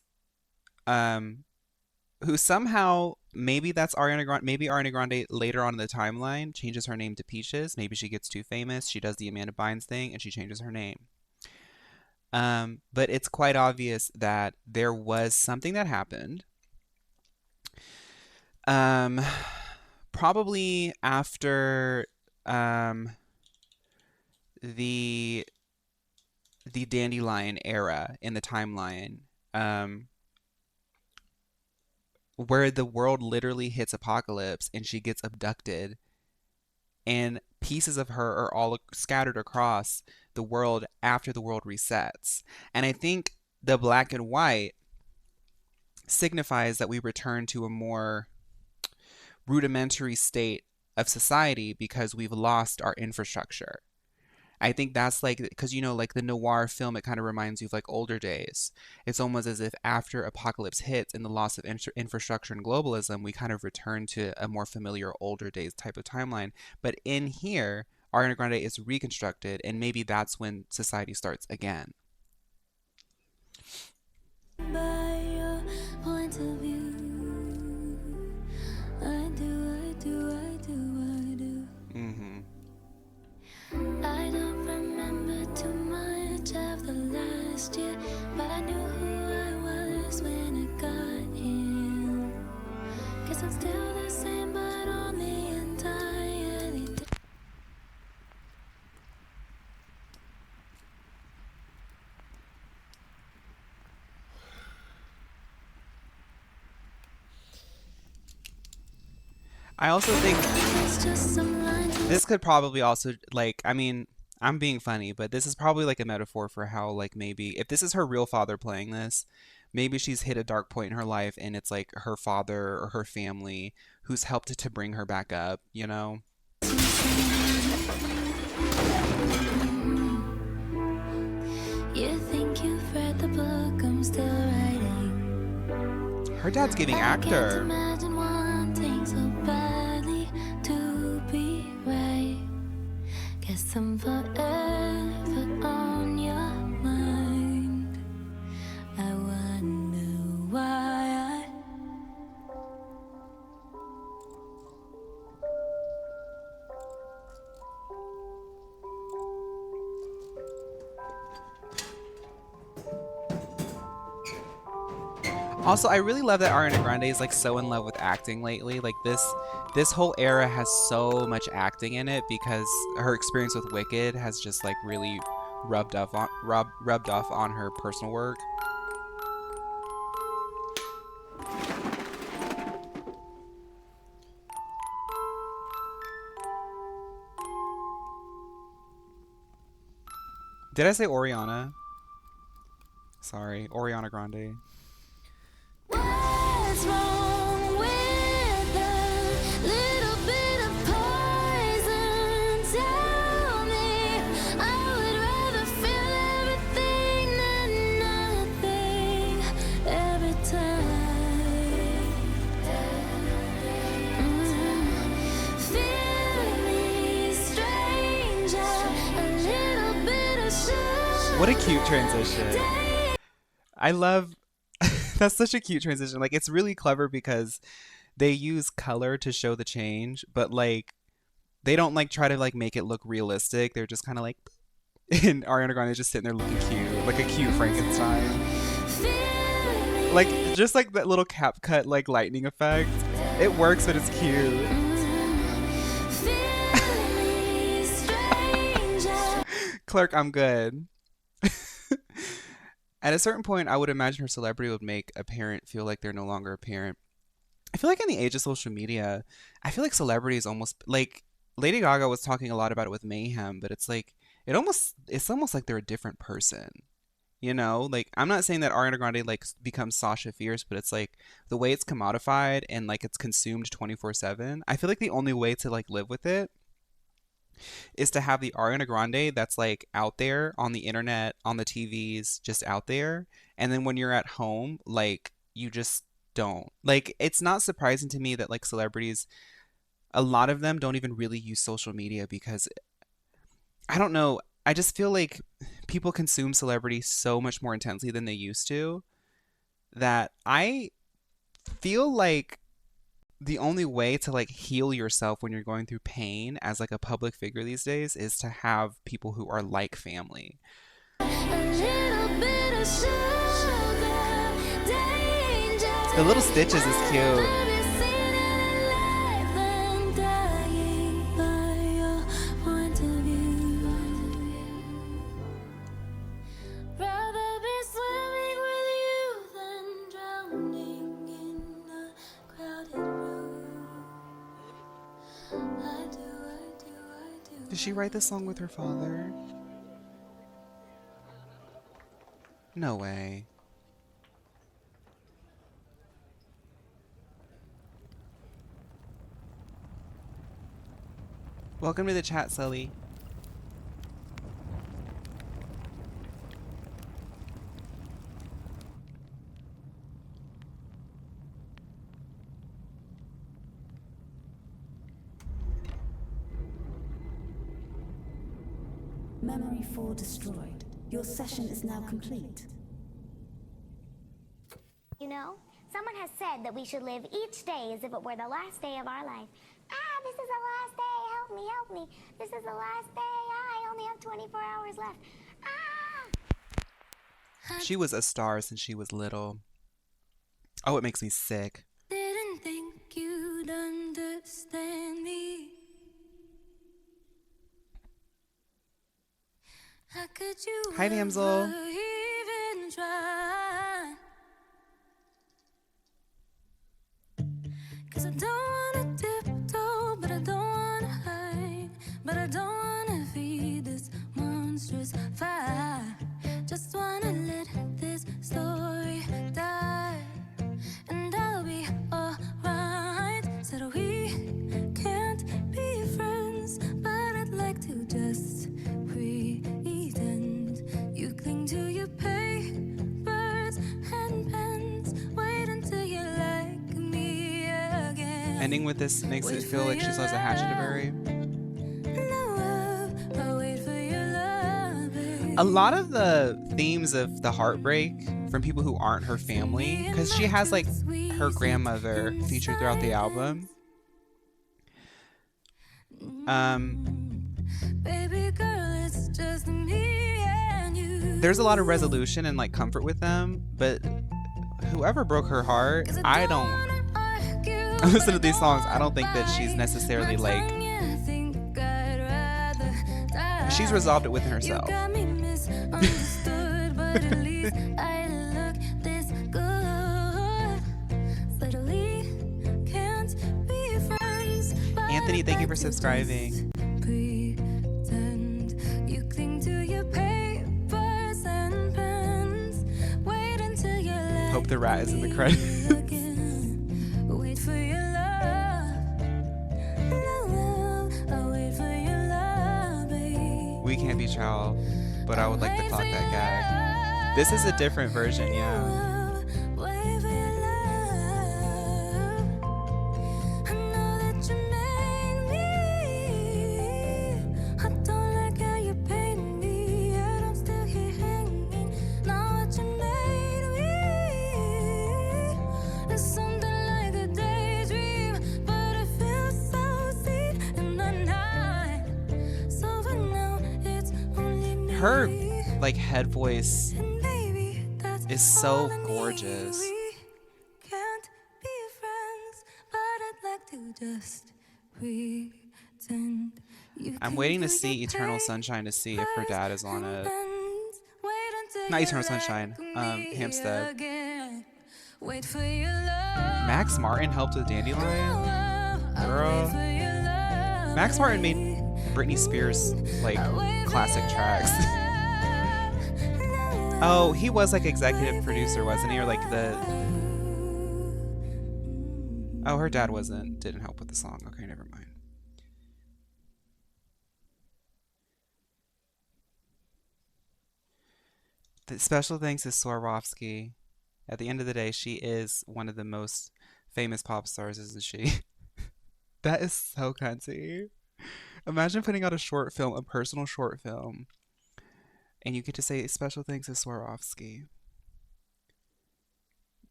who somehow, maybe that's Ariana Grande, maybe Ariana Grande later on in the timeline changes her name to Peaches. Maybe she gets too famous, she does the Amanda Bynes thing, and she changes her name. But it's quite obvious that there was something that happened. Probably after the Dandelion era in the timeline, where the world literally hits apocalypse and she gets abducted and pieces of her are all scattered across the world after the world resets. And I think the black and white signifies that we return to a more rudimentary state of society because we've lost our infrastructure. I think that's like, because like the noir film, it kind of reminds you of like older days. It's almost as if after apocalypse hits and the loss of infrastructure and globalism, we kind of return to a more familiar older days type of timeline. But in here, Ariana Grande is reconstructed, and maybe that's when society starts again. By your point of view, I do. Mm-hmm. I don't remember too much of the last year, but I knew who I was when I got here. Guess I'm still the same, but only entirely different. I also think It's just some lines this could probably also, like, I mean, I'm being funny, but this is probably like a metaphor for how, like, maybe if this is her real father playing this, maybe she's hit a dark point in her life and it's like her father or her family who's helped to bring her back up, you know? You think you've read the book I'm still writing. Her dad's giving I can't actor. imagine wanting so badly to be right. Guess I'm forever on your mind. I wonder why Also, I really love that Ariana Grande is like so in love with acting lately. Like this whole era has so much acting in it because her experience with Wicked has just like really rubbed off on her personal work. Did I say Oriana? Sorry, Oriana Grande. What's wrong with a little bit of poison? Tell me, I would rather feel everything than nothing every time. Feel me, stranger, a little bit of sugar. What a cute transition. I love that's such a cute transition. Like it's really clever because they use color to show the change, but like they don't like try to like make it look realistic. They're just kind of like and Ariana Grande is just sitting there looking cute, like a cute Frankenstein. Like just like that little cap cut like lightning effect. It works, but it's cute. Clerk, I'm good. At a certain point, I would imagine her celebrity would make a parent feel like they're no longer a parent. I feel like in the age of social media, I feel like celebrities almost like Lady Gaga was talking a lot about it with Mayhem, but it's like it's almost like they're a different person. You know, like I'm not saying that Ariana Grande like becomes Sasha Fierce, but it's like the way it's commodified and like it's consumed 24/7. I feel like the only way to like live with it is to have the Ariana Grande that's like out there on the internet, on the TVs, just out there. And then when you're at home, like you just don't. Like it's not surprising to me that like celebrities, a lot of them don't even really use social media because I don't know. I just feel like people consume celebrity so much more intensely than they used to that I feel like the only way to like heal yourself when you're going through pain as like a public figure these days is to have people who are like family. The little stitches is cute. Did she write this song with her father? No way. Welcome to the chat, Sully. Memory 4 destroyed. Your session is now complete. You know, someone has said that we should live each day as if it were the last day of our life. Ah, this is the last day. Help me, help me. This is the last day. I only have 24 hours left. Ah! She was a star since she was little. Oh, it makes me sick. Didn't think you'd understand me. How could you Hi, damsel. even try? 'Cause I don't wanna tiptoe, but I don't wanna hide, but I don't wanna feed this monstrous fire. Just wanna let this story die, and I'll be alright. Said we can't be friends, but I'd like to just pretend. You cling to your papers and pens. Wait until you like me again. Ending with this makes it feel like she still has a hatchet to bury. A lot of the themes of the heartbreak from people who aren't her family, because she has like her grandmother featured throughout the album. Baby girl, it's just me and you. There's a lot of resolution and like comfort with them, but whoever broke her heart, I don't listen to these songs. I don't think that she's necessarily like she's resolved it within herself. Anthony, thank you for subscribing. You cling to your papers and pens. Wait until you let Hope the rat is in the credits. wait for your love. I'll wait for your love, babe. We can't be child, but I would like to clock that gag. This is a different version, yeah. Wait for your love. I know that you made me. I don't like how you paid me, yet I'm still here hanging. Now that you made me, it's something like a daydream, but it feels so sweet in the night. So for now, it's only me. Her like head voice And baby, that's is so all I need. gorgeous. We can't be friends, but I'd like to just pretend. I'm waiting to see Eternal Sunshine to see if her dad is on it. Not Eternal Sunshine, Hampstead. Wait for your love. Max Martin helped with Dandelion? Girl. Max Martin made Britney Spears like classic tracks. Oh, he was like executive producer, wasn't he? Or like the oh, her dad didn't help with the song. Okay, never mind. The special thanks is Swarovski. At the end of the day, she is one of the most famous pop stars, isn't she? That is so cunty. Imagine putting out a short film, a personal short film, and you get to say special thanks to Swarovski.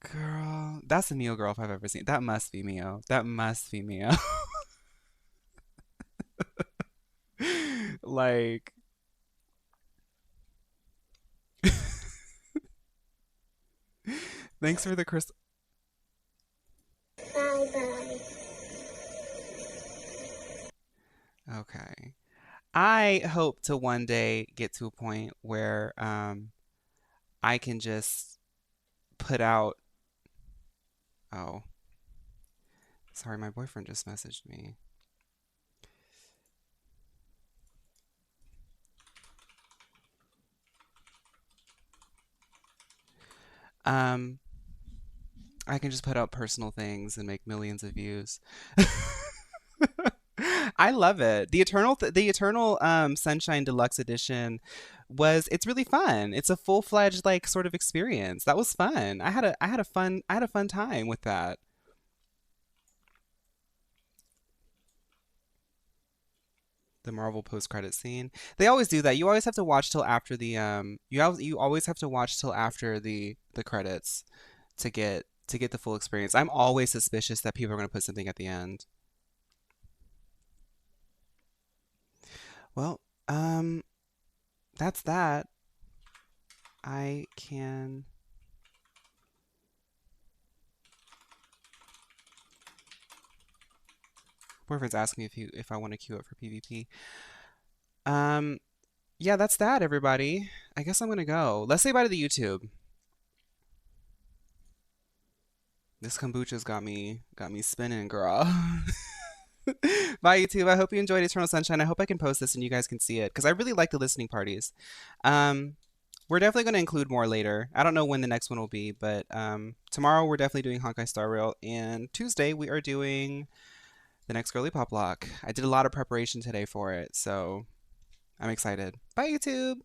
Girl, that's a Mio girl if I've ever seen. That must be Mio. That must be Mio. Like, thanks for the crystal. Bye bye. Okay. I hope to one day get to a point where I can just put out. Oh, sorry, my boyfriend just messaged me. Um, I can just put out personal things and make millions of views. I love it. The Eternal Sunshine Deluxe Edition it's really fun. It's a full-fledged like sort of experience. That was fun. I had a fun time with that. The Marvel post-credit scene. They always do that. You always have to watch till after you always have to watch till after the credits to get the full experience. I'm always suspicious that people are going to put something at the end. Well, that's that. I can. Boyfriend's asking me if I want to queue up for PvP. Um, yeah, that's that, everybody. I guess I'm gonna go. Let's say bye to the YouTube. This kombucha's got me spinning, girl. Bye, YouTube. I hope you enjoyed Eternal Sunshine. I hope I can post this and you guys can see it because I really like the listening parties. Um, we're definitely going to include more later. I don't know when the next one will be, but tomorrow we're definitely doing Honkai Star Rail, and Tuesday we are doing the next Girly Pop Lock. I did a lot of preparation today for it, so I'm excited. Bye, YouTube.